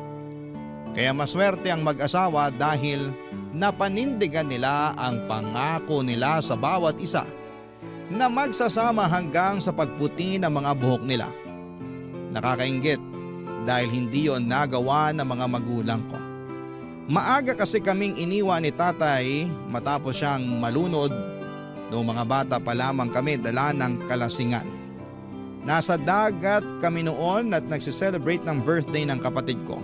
Kaya maswerte ang mag-asawa dahil napanindigan nila ang pangako nila sa bawat isa na magsasama hanggang sa pagputi ng mga buhok nila. Nakakainggit dahil hindi yon nagawa ng mga magulang ko. Maaga kasi kaming iniwan ni tatay matapos siyang malunod noong mga bata pa lamang kami dala ng kalasingan. Nasa dagat kami noon at nagsiselebrate ng birthday ng kapatid ko.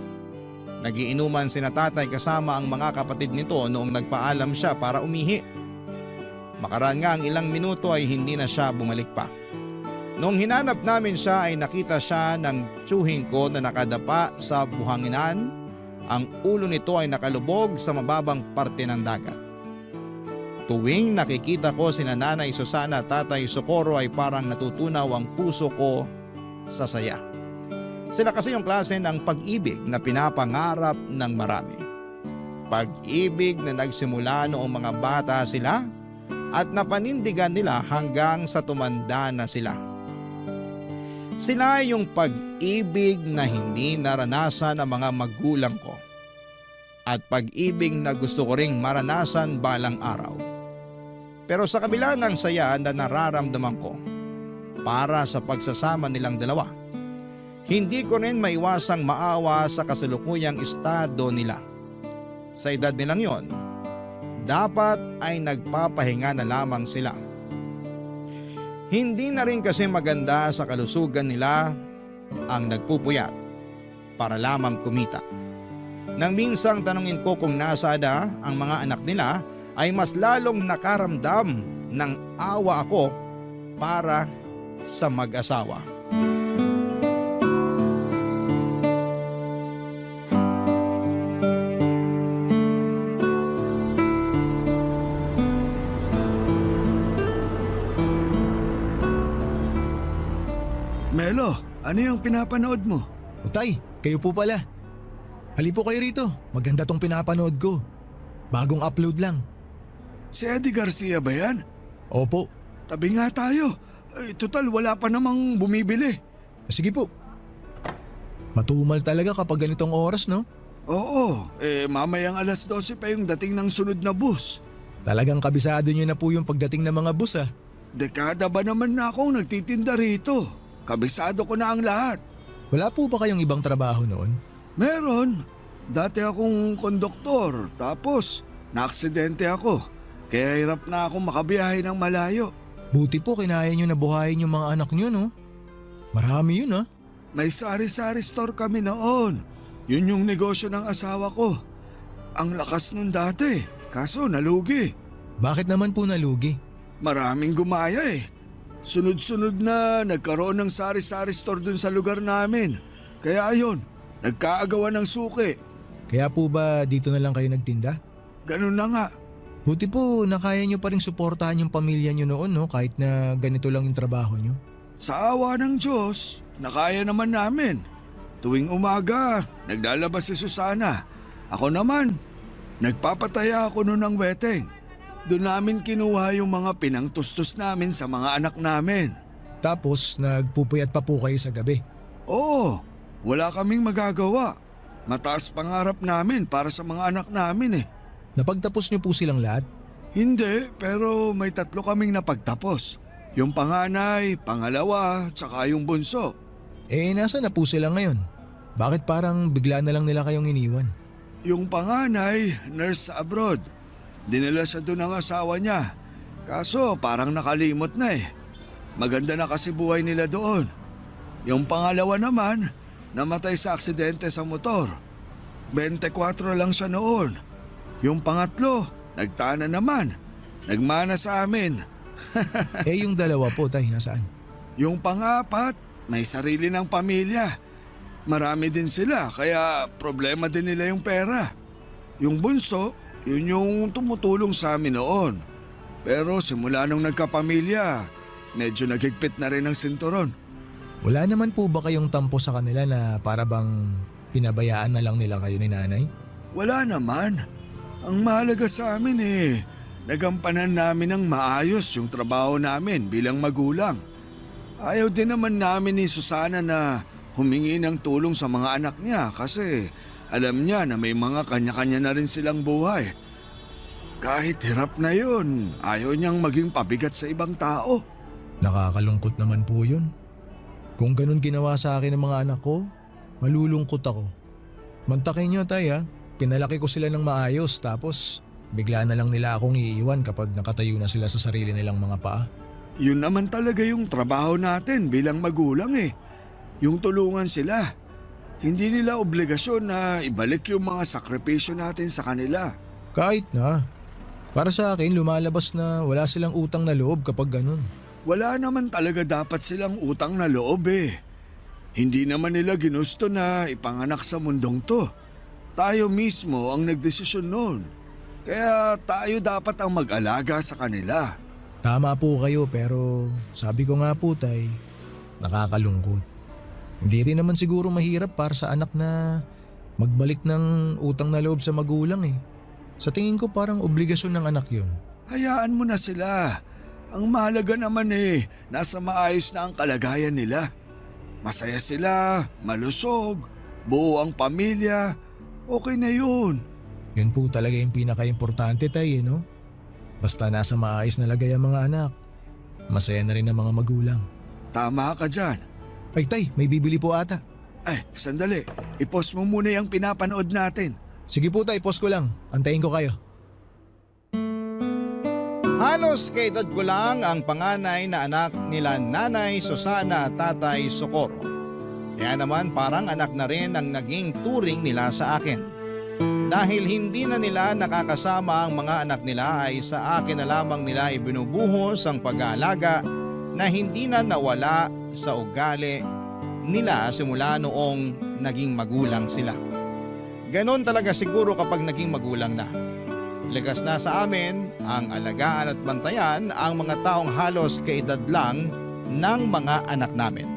Nagiinuman sina tatay kasama ang mga kapatid nito noong nagpaalam siya para umihi. Makaraan nga ang ilang minuto ay hindi na siya bumalik pa. Noong hinanap namin siya ay nakita siya ng tiyuhin ko na nakadapa sa buhanginan. Ang ulo nito ay nakalubog sa mababang parte ng dagat. Tuwing nakikita ko sina Nanay Susana at Tatay Socorro ay parang natutunaw ang puso ko sa saya. Sila kasi yung klase ng pag-ibig na pinapangarap ng marami. Pag-ibig na nagsimula noong mga bata sila at napanindigan nila hanggang sa tumanda na sila. Sila yung pag-ibig na hindi naranasan ng mga magulang ko at pag-ibig na gusto ko ring maranasan balang araw. Pero sa kabila ng saya na nararamdaman ko para sa pagsasama nilang dalawa, hindi ko rin maiwasang maawa sa kasalukuyang estado nila. Sa edad nilang yon, dapat ay nagpapahinga na lamang sila. Hindi na rin kasi maganda sa kalusugan nila ang nagpupuyat para lamang kumita. Nang minsang tanungin ko kung nasaan na ang mga anak nila, ay mas lalong nakaramdam ng awa ako para sa mag-asawa. Melo, ano yung pinapanood mo? O tay, kayo po pala. Hali po kayo rito, maganda tong pinapanood ko. Bagong upload lang. Si Eddie Garcia ba yan? Opo. Tabi nga tayo. Ay, total wala pa namang bumibili. Sige po. Matumal talaga kapag ganitong oras, no? Oo, mamayang alas 12 pa yung dating ng sunod na bus. Talagang kabisado nyo na po yung pagdating ng mga bus, ah. Dekada ba naman na akong nagtitinda rito? Kabisado ko na ang lahat. Wala po ba kayong ibang trabaho noon? Meron. Dati akong konduktor, tapos naaksidente ako. Kaya hirap na akong makabiyahe ng malayo. Buti po kinaya nyo na buhayin yung mga anak nyo, no? Marami yun, ah. May sari-sari store kami noon. Yun yung negosyo ng asawa ko. Ang lakas nun dati, kaso nalugi. Bakit naman po nalugi? Maraming gumaya eh. Sunod-sunod na nagkaroon ng sari-sari store dun sa lugar namin. Kaya ayun, nagkaagawan ng suki. Kaya po ba dito na lang kayo nagtinda? Ganun na nga. Buti po nakaya nyo pa rin suportahan yung pamilya nyo noon, no? Kahit na ganito lang yung trabaho nyo. Sa awa ng Diyos, nakaya naman namin. Tuwing umaga, naglalabas si Susana. Ako naman, nagpapataya ako noon ng weteng. Doon namin kinuha yung mga pinangtustos namin sa mga anak namin. Tapos nagpupuyat pa po kayo sa gabi. Oo, wala kaming magagawa. Mataas pangarap namin para sa mga anak namin eh. Napagtapos nyo po silang lahat? Hindi, pero may 3 kaming napagtapos. Yung panganay, pangalawa, tsaka yung bunso. Nasa na po sila ngayon? Bakit parang bigla na lang nila kayong iniwan? Yung panganay, nurse sa abroad. Dinala siya doon ng asawa niya. Kaso parang nakalimot na eh. Maganda na kasi buhay nila doon. Yung pangalawa naman, namatay sa aksidente sa motor. 24 lang siya noon. Yung pangatlo, nagtana naman. Nagmana sa amin. Yung dalawa po, tay, nasaan? Yung pangapat, may sarili ng pamilya. Marami din sila, kaya problema din nila yung pera. Yung bunso, yun yung tumutulong sa amin noon. Pero simula nung nagkapamilya, medyo nagigpit na rin ang sinturon. Wala naman po ba kayong tampo sa kanila na para bang pinabayaan na lang nila kayo ni nanay? Wala naman. Ang mahalaga sa amin nagampanan namin ng maayos yung trabaho namin bilang magulang. Ayaw din naman namin ni Susana na humingi ng tulong sa mga anak niya kasi alam niya na may mga kanya-kanya na rin silang buhay. Kahit hirap na yun, ayaw niyang maging pabigat sa ibang tao. Nakakalungkot naman po yun. Kung ganun ginawa sa akin ng mga anak ko, malulungkot ako. Mantakin niyo, tay, ha? Pinalaki ko sila ng maayos tapos bigla na lang nila akong iiwan kapag nakatayo na sila sa sarili nilang mga paa. Yun naman talaga yung trabaho natin bilang magulang eh. Yung tulungan sila. Hindi nila obligasyon na ibalik yung mga sakripisyo natin sa kanila. Kahit na. Para sa akin, lumalabas na wala silang utang na loob kapag ganun. Wala naman talaga dapat silang utang na loob eh. Hindi naman nila ginusto na ipanganak sa mundong to. Tayo mismo ang nagdesisyon noon. Kaya tayo dapat ang mag-alaga sa kanila. Tama po kayo pero sabi ko nga po tay, nakakalungkot. Hindi rin naman siguro mahirap para sa anak na magbalik ng utang na loob sa magulang eh. Sa tingin ko parang obligasyon ng anak yun. Hayaan mo na sila. Ang mahalaga naman nasa maayos na ang kalagayan nila. Masaya sila, malusog, buo ang pamilya. Okay na yun. Yun po talaga yung pinaka-importante tay no? Basta nasa maayos na lagay ang mga anak. Masaya na rin ang mga magulang. Tama ka dyan. Ay tay, may bibili po ata. Ay, sandali. I-post mo muna yung pinapanood natin. Sige po tay, post ko lang. Antayin ko kayo. Halos kaedad ko lang ang panganay na anak nila Nanay Susana at Tatay Socorro. Kaya naman parang anak na rin ang naging turing nila sa akin. Dahil hindi na nila nakakasama ang mga anak nila ay sa akin na lamang nila ibinubuhos ang pag-aalaga na hindi na nawala sa ugali nila simula noong naging magulang sila. Ganon talaga siguro kapag naging magulang na. Ligas na sa amin ang alagaan at bantayan ang mga taong halos kaedad lang ng mga anak namin.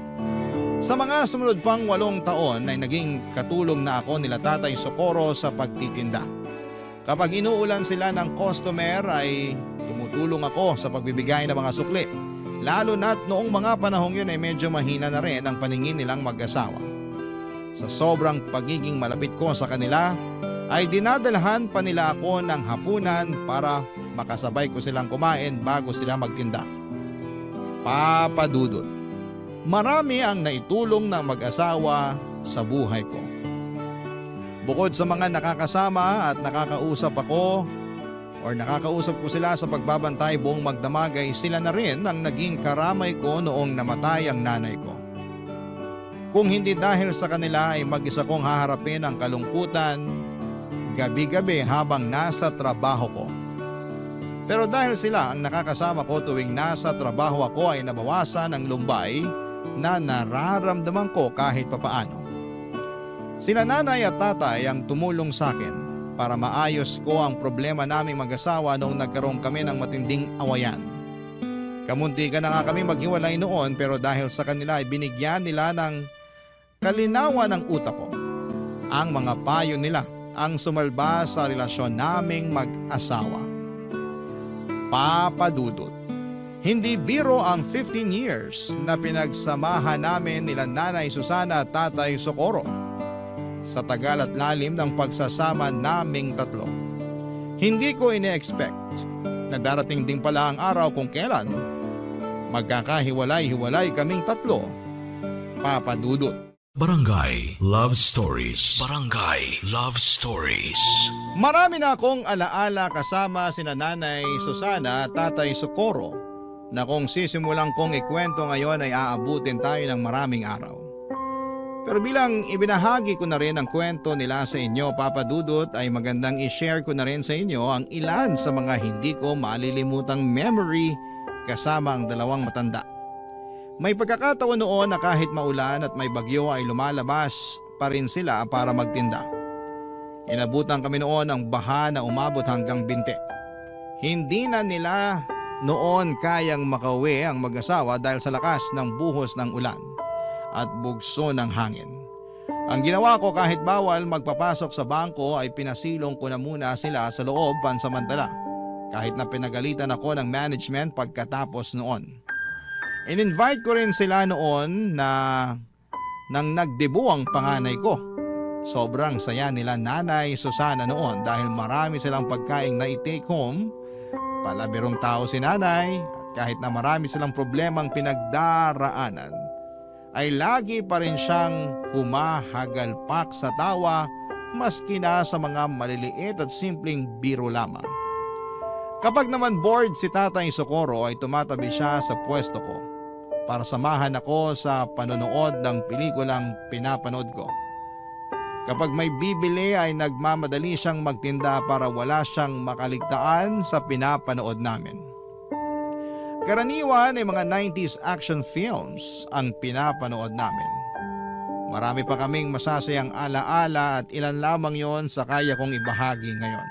Sa mga sumunod pang 8 taon ay naging katulong na ako nila Tatay Socorro sa pagtitinda. Kapag inuulan sila ng customer ay tumutulong ako sa pagbibigay ng mga sukli. Lalo na't noong mga panahong yun ay medyo mahina na rin ang paningin nilang mag-asawa. Sa sobrang pagiging malapit ko sa kanila ay dinadalhan pa nila ako ng hapunan para makasabay ko silang kumain bago sila magtinda. Papa Dudut, marami ang naitulong ng mag-asawa sa buhay ko. Bukod sa mga nakakasama at nakakausap ako or nakakausap ko sila sa pagbabantay buong magdamag ay sila na rin ang naging karamay ko noong namatay ang nanay ko. Kung hindi dahil sa kanila ay mag-isa kong haharapin ang kalungkutan gabi-gabi habang nasa trabaho ko. Pero dahil sila ang nakakasama ko tuwing nasa trabaho ako ay nabawasan ang lumbay na nararamdaman ko kahit papaano. Sina nanay at tatay ang tumulong sa akin para maayos ko ang problema naming mag-asawa noong nagkaroon kami ng matinding awayan. Kamunti ka na nga kami maghiwalay noon pero dahil sa kanila ay binigyan nila ng kalinawan ng utak ko. Ang mga payo nila ang sumalba sa relasyon naming mag-asawa. Papa Dudut, hindi biro ang 15 years na pinagsamahan namin nila Nanay Susana at Tatay Socorro. Sa tagal at lalim ng pagsasama naming tatlo, hindi ko ine-expect na darating din pala ang araw kung kailan magkakahiwalay-hiwalay kaming tatlo. Papa Dudut. Barangay Love Stories. Barangay Love Stories. Marami na akong alaala kasama sina Nanay Susana at Tatay Socorro na kung sisimulang kong ikwento ngayon ay aabutin tayo ng maraming araw. Pero bilang ibinahagi ko na rin ang kwento nila sa inyo, Papa Dudut, ay magandang i-share ko na rin sa inyo ang ilan sa mga hindi ko malilimutang memory kasama ang dalawang matanda. May pagkakataon noon na kahit maulan at may bagyo ay lumalabas pa rin sila para magtinda. Inabutan kami noon ng baha na umabot hanggang binte. Hindi na nila noon kayang makauwi ang mag-asawa dahil sa lakas ng buhos ng ulan at bugso ng hangin. Ang ginawa ko kahit bawal magpapasok sa bangko ay pinasilong ko na muna sila sa loob pansamantala kahit na pinagalitan ako ng management pagkatapos noon. In-invite ko rin sila noon na nang nagdebu ang panganay ko. Sobrang saya nila Nanay Susana noon dahil marami silang pagkain na i-take home. Palabirong tao si nanay at kahit na marami silang problemang pinagdaraanan, ay lagi pa rin siyang humahagalpak sa tawa maski na sa mga maliliit at simpleng biro lamang. Kapag naman bored si Tatay Socorro ay tumatabi siya sa pwesto ko para samahan ako sa panonood ng pelikulang pinapanood ko. Kapag may bibili ay nagmamadali siyang magtinda para wala siyang makaligtaan sa pinapanood namin. Karaniwan ay mga 90s action films ang pinapanood namin. Marami pa kaming masasayang alaala at ilan lamang yon sa kaya kong ibahagi ngayon.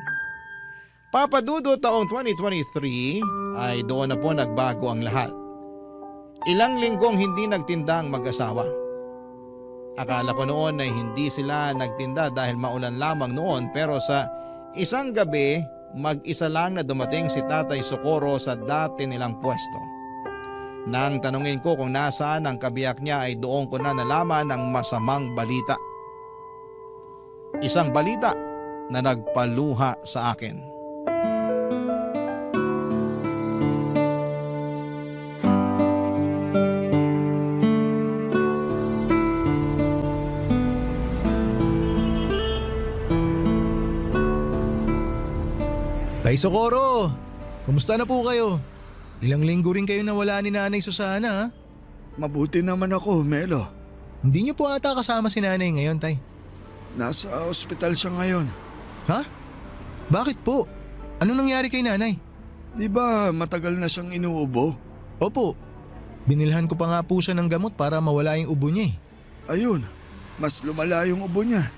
Papadudo taong 2023 ay doon na po nagbago ang lahat. Ilang linggong hindi nagtindang mag-asawa. Akala ko noon ay hindi sila nagtinda dahil maulan lamang noon, pero sa isang gabi mag-isa lang na dumating si Tatay Socorro sa dati nilang pwesto. Nang tanungin ko kung nasaan ang kabiyak niya ay doon ko na nalaman ang masamang balita. Isang balita na nagpaluha sa akin. Tay Socorro, kumusta na po kayo? Ilang linggo rin kayo nawala ni Nanay Susana ha? Mabuti naman ako, Melo. Hindi niyo po ata kasama si Nanay ngayon, Tay. Nasa ospital siya ngayon. Ha? Bakit po? Ano nangyari kay Nanay? Di ba matagal na siyang inuubo? Opo, binilhan ko pa nga po siya ng gamot para mawala yung ubo niya eh. Ayun, mas lumala yung ubo niya.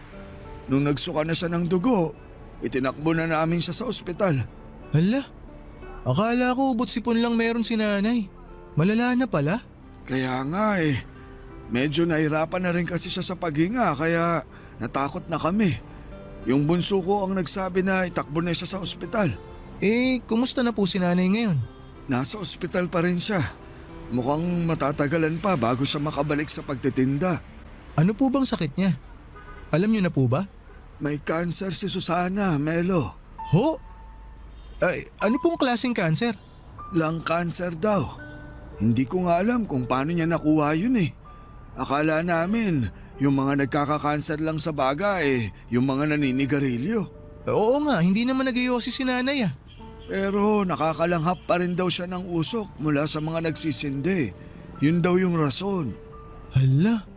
Nung nagsuka na siya ng dugo, itinakbo na namin siya sa ospital. Hala, akala ko ubot sipon lang meron si Nanay. Malala na pala. Kaya nga eh, medyo nahirapan na rin kasi siya sa paghinga kaya natakot na kami. Yung bunso ko ang nagsabi na itakbo na siya sa ospital. Eh, kumusta na po si Nanay ngayon? Nasa ospital pa rin siya. Mukhang matatagalan pa bago siya makabalik sa pagtitinda. Ano po bang sakit niya? Alam niyo na po ba? May cancer si Susana, Melo. Ho? Ay, ano pong klaseng cancer? Lung cancer daw. Hindi ko nga alam kung paano niya nakuha yun eh. Akala namin, yung mga nagkaka-cancer lang sa baga yung mga naninigarilyo. Oo nga, hindi naman nag-iossi si Nanay ah. Pero nakakalanghap pa rin daw siya ng usok mula sa mga nagsisindi. Yun daw yung rason. Hala,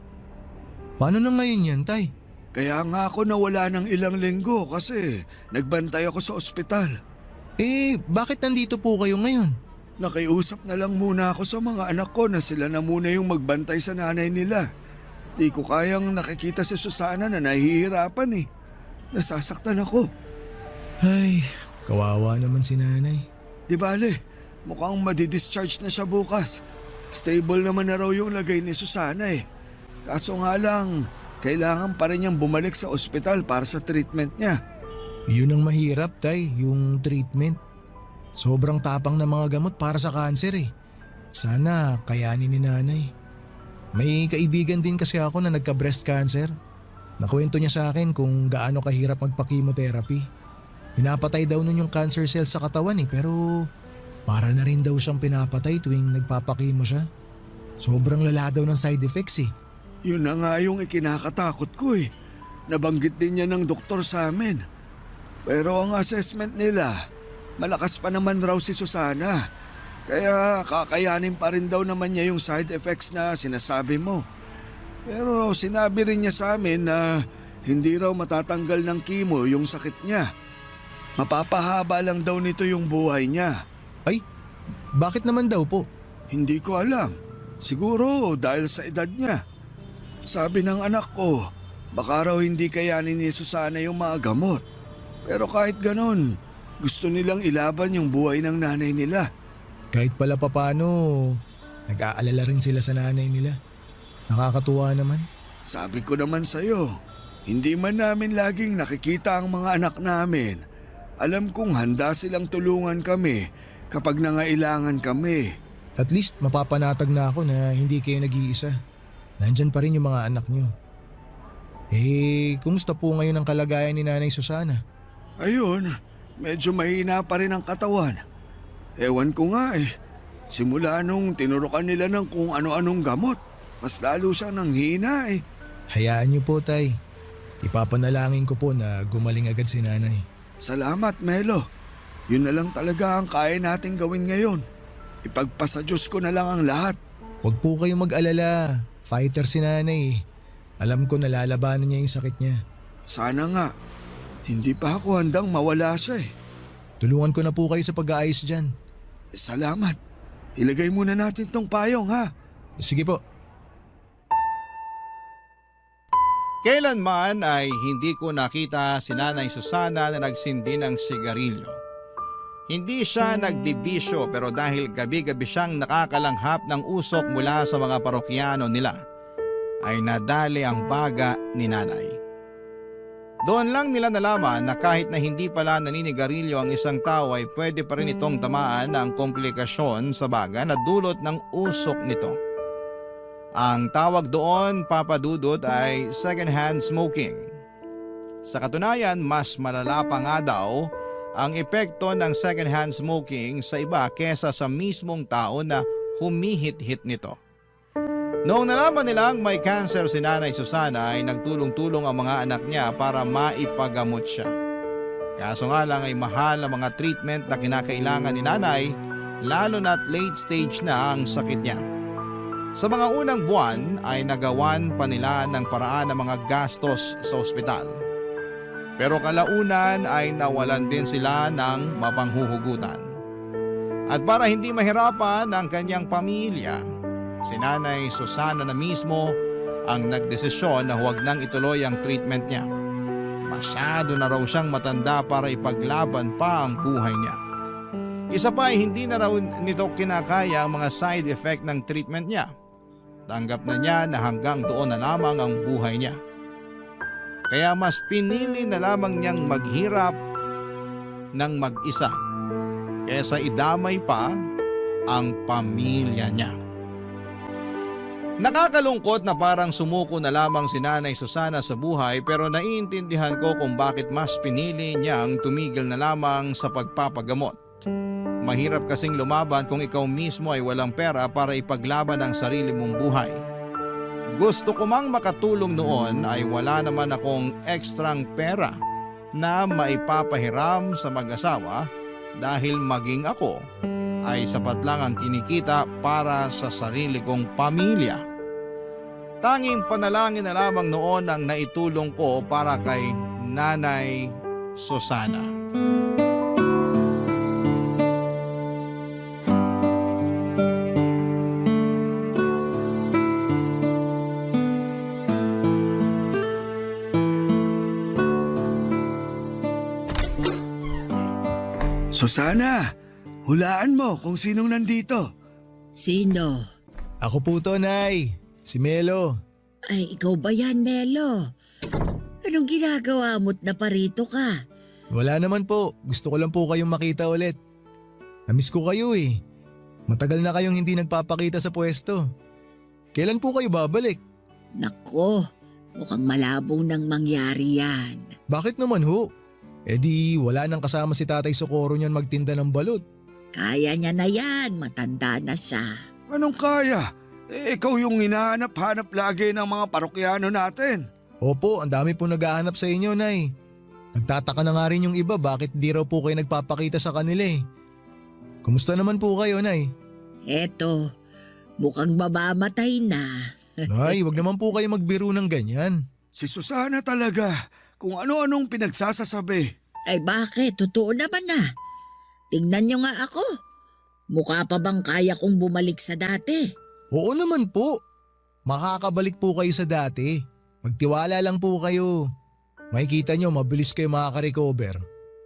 paano na ngayon yan, Tay? Kaya nga ako nawala ng ilang linggo kasi nagbantay ako sa ospital. Eh, bakit nandito po kayo ngayon? Nakiusap na lang muna ako sa mga anak ko na sila na muna yung magbantay sa nanay nila. Di ko kayang nakikita si Susana na nahihirapan eh. Nasasaktan ako. Ay, kawawa naman si Nanay. Di bale, mukhang madidischarge na siya bukas. Stable naman na raw yung lagay ni Susana eh. Kaso nga lang, kailangan pa rin niyang bumalik sa ospital para sa treatment niya. Yun ang mahirap, Tay, yung treatment. Sobrang tapang na mga gamot para sa cancer eh. Sana kayanin ni Nanay. May kaibigan din kasi ako na nagka-breast cancer. Nakwento niya sa akin kung gaano kahirap magpa-chemotherapy. Pinapatay daw nun yung cancer cells sa katawan eh, pero para na rin daw siyang pinapatay tuwing nagpapakimo siya. Sobrang lala daw ng side effects eh. Yun na nga yung ikinakatakot ko eh. Nabanggit din niya ng doktor sa amin. Pero ang assessment nila, malakas pa naman raw si Susana. Kaya kakayanin pa rin daw naman niya yung side effects na sinasabi mo. Pero sinabi rin niya sa amin na hindi raw matatanggal ng chemo yung sakit niya. Mapapahaba lang daw nito yung buhay niya. Ay, bakit naman daw po? Hindi ko alam. Siguro dahil sa edad niya. Sabi ng anak ko, baka raw hindi kayanin ni Susana yung mga gamot. Pero kahit ganon, gusto nilang ilaban yung buhay ng nanay nila. Kahit pala papano, nag-aalala rin sila sa nanay nila. Nakakatuwa naman. Sabi ko naman sa'yo, hindi man namin laging nakikita ang mga anak namin. Alam kong handa silang tulungan kami kapag nangailangan kami. At least mapapanatag na ako na hindi kayo nag-iisa. Nandyan pa rin yung mga anak nyo. Eh, kumusta po ngayon ang kalagayan ni Nanay Susana? Ayun, medyo mahina pa rin ang katawan. Ewan ko nga eh. Simula nung tinurukan nila ng kung ano-anong gamot, mas lalo siyang nanghina eh. Hayaan niyo po, Tay. Ipapanalangin ko po na gumaling agad si Nanay. Salamat, Melo. Yun na lang talaga ang kaya nating gawin ngayon. Ipagpasa Diyos ko na lang ang lahat. Huwag po kayong mag-alala. Fighter si Nanay. Alam ko nalalabanan niya yung sakit niya. Sana nga. Hindi pa ako handang mawala siya eh. Tulungan ko na po kayo sa pag-aayos dyan. Salamat. Ilagay muna natin tong payong ha. Sige po. Kailanman ay hindi ko nakita si Nanay Susana na nagsindi ng sigarilyo. Hindi siya nagbibisyo pero dahil gabi-gabi siyang nakakalanghap ng usok mula sa mga parokyano nila, ay nadali ang baga ni nanay. Doon lang nila nalaman na kahit na hindi pala naninigarilyo ang isang tao ay pwede pa rin itong tamaan ng komplikasyon sa baga na dulot ng usok nito. Ang tawag doon, Papa Dudut, ay second-hand smoking. Sa katunayan, mas malala pa nga daw ang epekto ng second-hand smoking sa iba kesa sa mismong tao na humihit-hit nito. Noong nalaman nilang may cancer si Nanay Susana ay nagtulong-tulong ang mga anak niya para maipagamot siya. Kaso nga lang ay mahal ang mga treatment na kinakailangan ni Nanay, lalo na't late stage na ang sakit niya. Sa mga unang buwan ay nagawan pa nila ng paraan ng mga gastos sa ospital. Pero kalaunan ay nawalan din sila ng mapanghuhugutan. At para hindi mahirapan ang kanyang pamilya, si Nanay Susana na mismo ang nagdesisyon na huwag nang ituloy ang treatment niya. Masyado na raw siyang matanda para ipaglaban pa ang buhay niya. Isa pa ay hindi na raw nito kinakaya ang mga side effect ng treatment niya. Tanggap na niya na hanggang doon na lamang ang buhay niya. Kaya mas pinili na lamang niyang maghirap ng mag-isa kaysa idamay pa ang pamilya niya. Nakakalungkot na parang sumuko na lamang si Nanay Susana sa buhay pero naiintindihan ko kung bakit mas pinili niyang tumigil na lamang sa pagpapagamot. Mahirap kasing lumaban kung ikaw mismo ay walang pera para ipaglaban ang sarili mong buhay. Gusto ko mang makatulong noon ay wala naman akong ekstrang pera na maipapahiram sa mag-asawa dahil maging ako ay sapat lang ang kinikita para sa sarili kong pamilya. Tanging panalangin na lamang noon ang naitulong ko para kay Nanay Susana. Susana, hulaan mo kung sinong nandito. Sino? Ako po to, Nay. Si Melo. Ay, ikaw ba yan, Melo? Anong ginagawa mo't naparito ka? Wala naman po. Gusto ko lang po kayong makita ulit. Namiss ko kayo eh. Matagal na kayong hindi nagpapakita sa pwesto. Kailan po kayo babalik? Nako, mukhang malabo nang mangyari yan. Bakit naman ho? Eh di wala nang kasama si Tatay Socorro niyan magtinda ng balut. Kaya niya na yan, matanda na siya. Anong kaya? Ikaw yung hinahanap-hanap lagi ng mga parokyano natin. Opo, ang dami po naghahanap sa inyo, Nay. Nagtataka na nga rin yung iba bakit di raw po kayo nagpapakita sa kanila eh. Kumusta naman po kayo, Nay? Eto, mukhang mamamatay na. Nay, wag naman po kayo magbiro ng ganyan. Si Susana talaga, kung ano-anong pinagsasasabi. Ay bakit? Totoo naman na. Tingnan niyo nga ako. Mukha pa bang kaya kong bumalik sa dati? Oo naman po. Makakabalik po kayo sa dati. Magtiwala lang po kayo. Makikita nyo, mabilis kayo makaka-recover.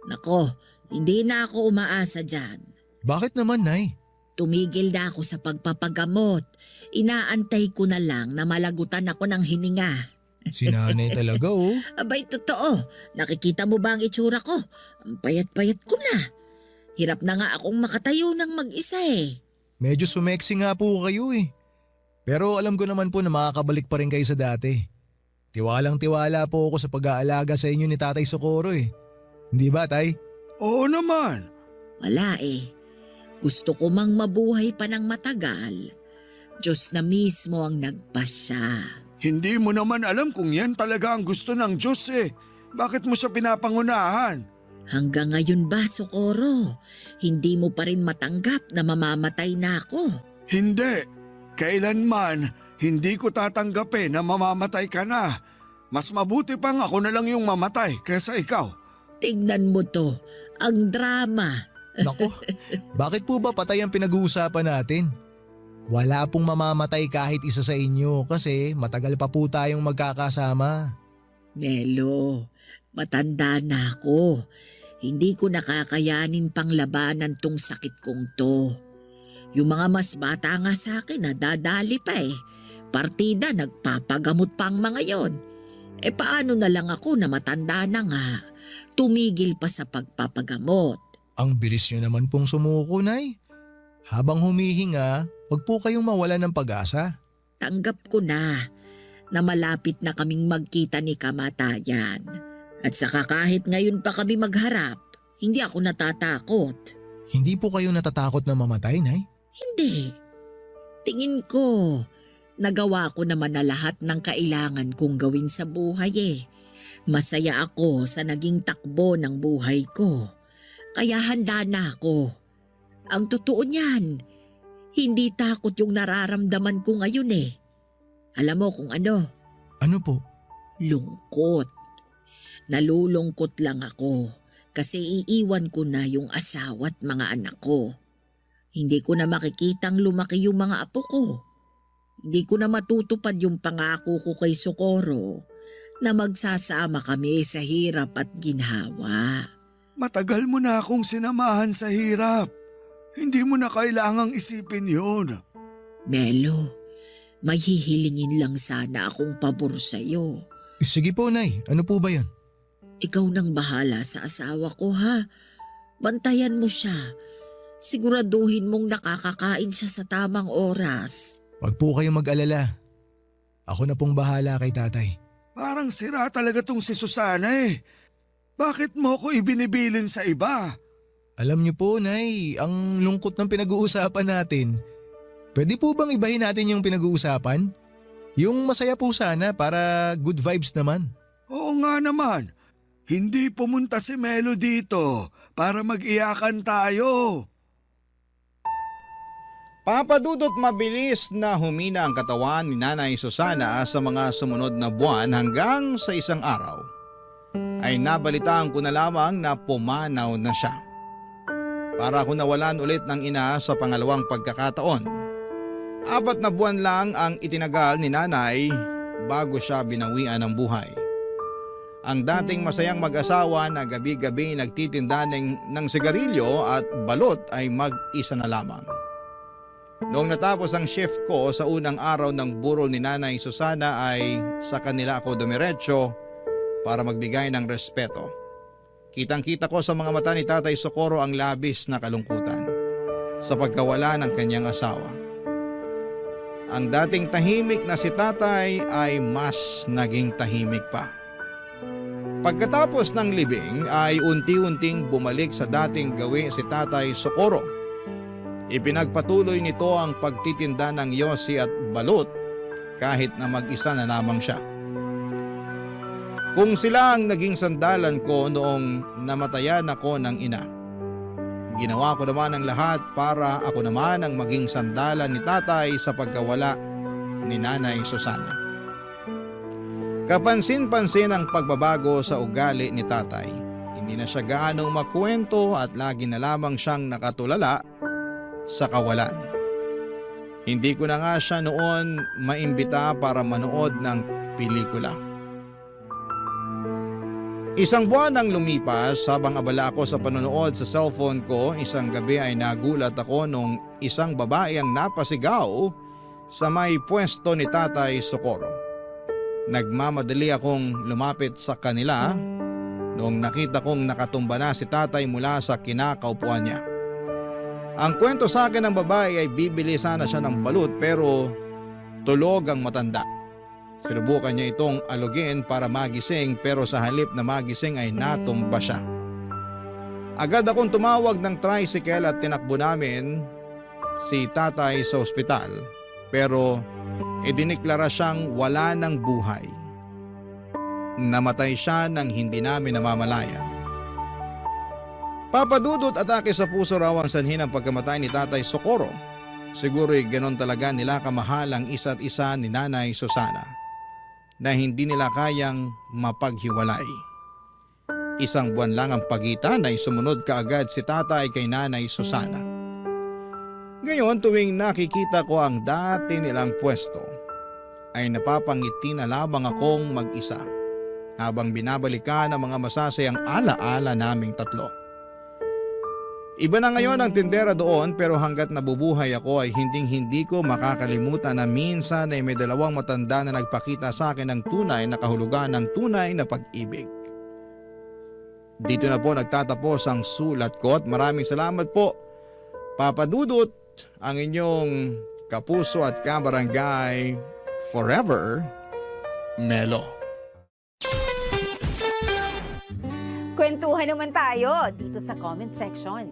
Nako, hindi na ako umaasa dyan. Bakit naman, Nay? Tumigil na ako sa pagpapagamot. Inaantay ko na lang na malagutan ako ng hininga. Si Nanay talaga oh. Abay, totoo. Nakikita mo ba ang itsura ko? Ang payat-payat ko na. Hirap na nga akong makatayo ng mag-isa eh. Medyo sumeksi nga po kayo eh. Pero alam ko naman po na makakabalik pa rin kayo sa dati. Tiwalang-tiwala po ako sa pag-aalaga sa inyo ni Tatay Socorro eh. Hindi ba, Tay? Oo naman. Wala eh. Gusto ko mang mabuhay pa ng matagal. Diyos na mismo ang nagpasya. Hindi mo naman alam kung yan talaga ang gusto ng Diyos eh. Bakit mo siya pinapangunahan? Hanggang ngayon ba, Socorro? Hindi mo pa rin matanggap na mamamatay na ako? Hindi. Kailanman, hindi ko tatanggapin na mamamatay ka na. Mas mabuti pang ako na lang yung mamatay kaysa ikaw. Tingnan mo to, ang drama. Nako, bakit po ba patay ang pinag-uusapan natin? Wala pong mamamatay kahit isa sa inyo kasi matagal pa po tayong magkakasama. Melo, matanda na ako. Hindi ko nakakayanin pang labanan tong sakit kong to. Yung mga mas bata nga sa akin nadadali pa eh. Partida nagpapagamot pa ang mga yon. Paano na lang ako na matanda na nga, tumigil pa sa pagpapagamot. Ang bilis nyo naman pong sumuko, Nay. Habang humihinga, wag po kayong mawala ng pag-asa. Tanggap ko na malapit na kaming magkita ni kamatayan. At saka kahit ngayon pa kami magharap, hindi ako natatakot. Hindi po kayo natatakot na mamatay, Nay? Hindi. Tingin ko, nagawa ko naman na lahat ng kailangan kong gawin sa buhay eh. Masaya ako sa naging takbo ng buhay ko. Kaya handa na ako. Ang totoo niyan, hindi takot yung nararamdaman ko ngayon eh. Alam mo kung ano? Ano po? Lungkot. Nalulungkot lang ako kasi iiwan ko na yung asawa at mga anak ko. Hindi ko na makikitang lumaki yung mga apo ko. Hindi ko na matutupad yung pangako ko kay Socorro na magsasama kami sa hirap at ginhawa. Matagal mo na akong sinamahan sa hirap. Hindi mo na kailangang isipin yun. Melo, may hihilingin lang sana akong pabor sa'yo. Sige po, Nay. Ano po ba yun? Ikaw nang bahala sa asawa ko ha. Bantayan mo siya. Siguraduhin mong nakakakain siya sa tamang oras. Wag po kayong mag-alala. Ako na pong bahala kay tatay. Parang sira talaga tong si Susana eh. Bakit mo ko ibinibilin sa iba? Alam niyo po, Nay, ang lungkot ng pinag-uusapan natin. Pwede po bang ibahin natin yung pinag-uusapan? Yung masaya po sana para good vibes naman. Oo nga naman. Hindi pumunta si Melo dito para mag-iyakan tayo. Papadudot mabilis na humina ang katawan ni Nanay Susana sa mga sumunod na buwan hanggang sa isang araw ay nabalitaan ko na lamang na pumanaw na siya. Para ako nawalan ulit ng ina sa pangalawang pagkakataon. 4 na buwan lang ang itinagal ni Nanay bago siya binawian ng buhay. Ang dating masayang mag-asawa na gabi-gabi nagtitinda ng sigarilyo at balot ay mag-isa na lamang. Noong natapos ang shift ko sa unang araw ng burol ni Nanay Susana ay sa kanila ako dumiretso para magbigay ng respeto. Kitang-kita ko sa mga mata ni Tatay Socorro ang labis na kalungkutan sa pagkawala ng kanyang asawa. Ang dating tahimik na si Tatay ay mas naging tahimik pa. Pagkatapos ng libing ay unti-unting bumalik sa dating gawi si Tatay Socorro. Ipinagpatuloy nito ang pagtitinda ng yosi at balut kahit na mag-isa na lamang siya. Kung sila ang naging sandalan ko noong namatayan ako ng ina, ginawa ko naman ang lahat para ako naman ang maging sandalan ni Tatay sa pagkawala ni Nanay Susana. Kapansin-pansin ang pagbabago sa ugali ni Tatay. Hindi na siya gaanong makwento at lagi na lamang siyang nakatulala sa kawalan. Hindi ko na nga siya noon maimbita para manood ng pelikula. Isang buwan ang lumipas habang abala ako sa panonood sa cellphone ko. Isang gabi ay nagulat ako nung isang babae ang napasigaw sa may pwesto ni Tatay Socorro. Nagmamadali akong lumapit sa kanila noong nakita kong nakatumba na si Tatay mula sa kinakaupuan niya. Ang kwento sa akin ng babae ay bibili sana siya ng balut pero tulog ang matanda. Sinubukan niya itong alugin para magising pero sa halip na magising ay natumba siya. Agad akong tumawag ng tricycle at tinakbo namin si Tatay sa ospital pero idiniklara siyang wala ng buhay. Namatay siya nang hindi namin namamalayan. Papadudot atake sa puso raw ang sanhi ng pagkamatay ni Tatay Socorro. Siguro'y ganon talaga nila kamahal ang isa't isa ni Nanay Susana na hindi nila kayang mapaghiwalay. Isang buwan lang ang pagitan ay sumunod kaagad si Tatay kay Nanay Susana. Ngayon tuwing nakikita ko ang dati nilang pwesto ay napapangiti na lamang akong mag-isa. habang binabalikan ang mga masasayang alaala naming tatlo. Iba na ngayon ang tindera doon pero hanggat nabubuhay ako ay hindi ko makakalimutan na minsan ay may dalawang matanda na nagpakita sa akin ng tunay na kahulugan ng tunay na pag-ibig. Dito na po nagtatapos ang sulat ko at maraming salamat po, Papa Dudut, ang inyong kapuso at kabarangay forever, Melo. Kwentuhan naman tayo dito sa comment section.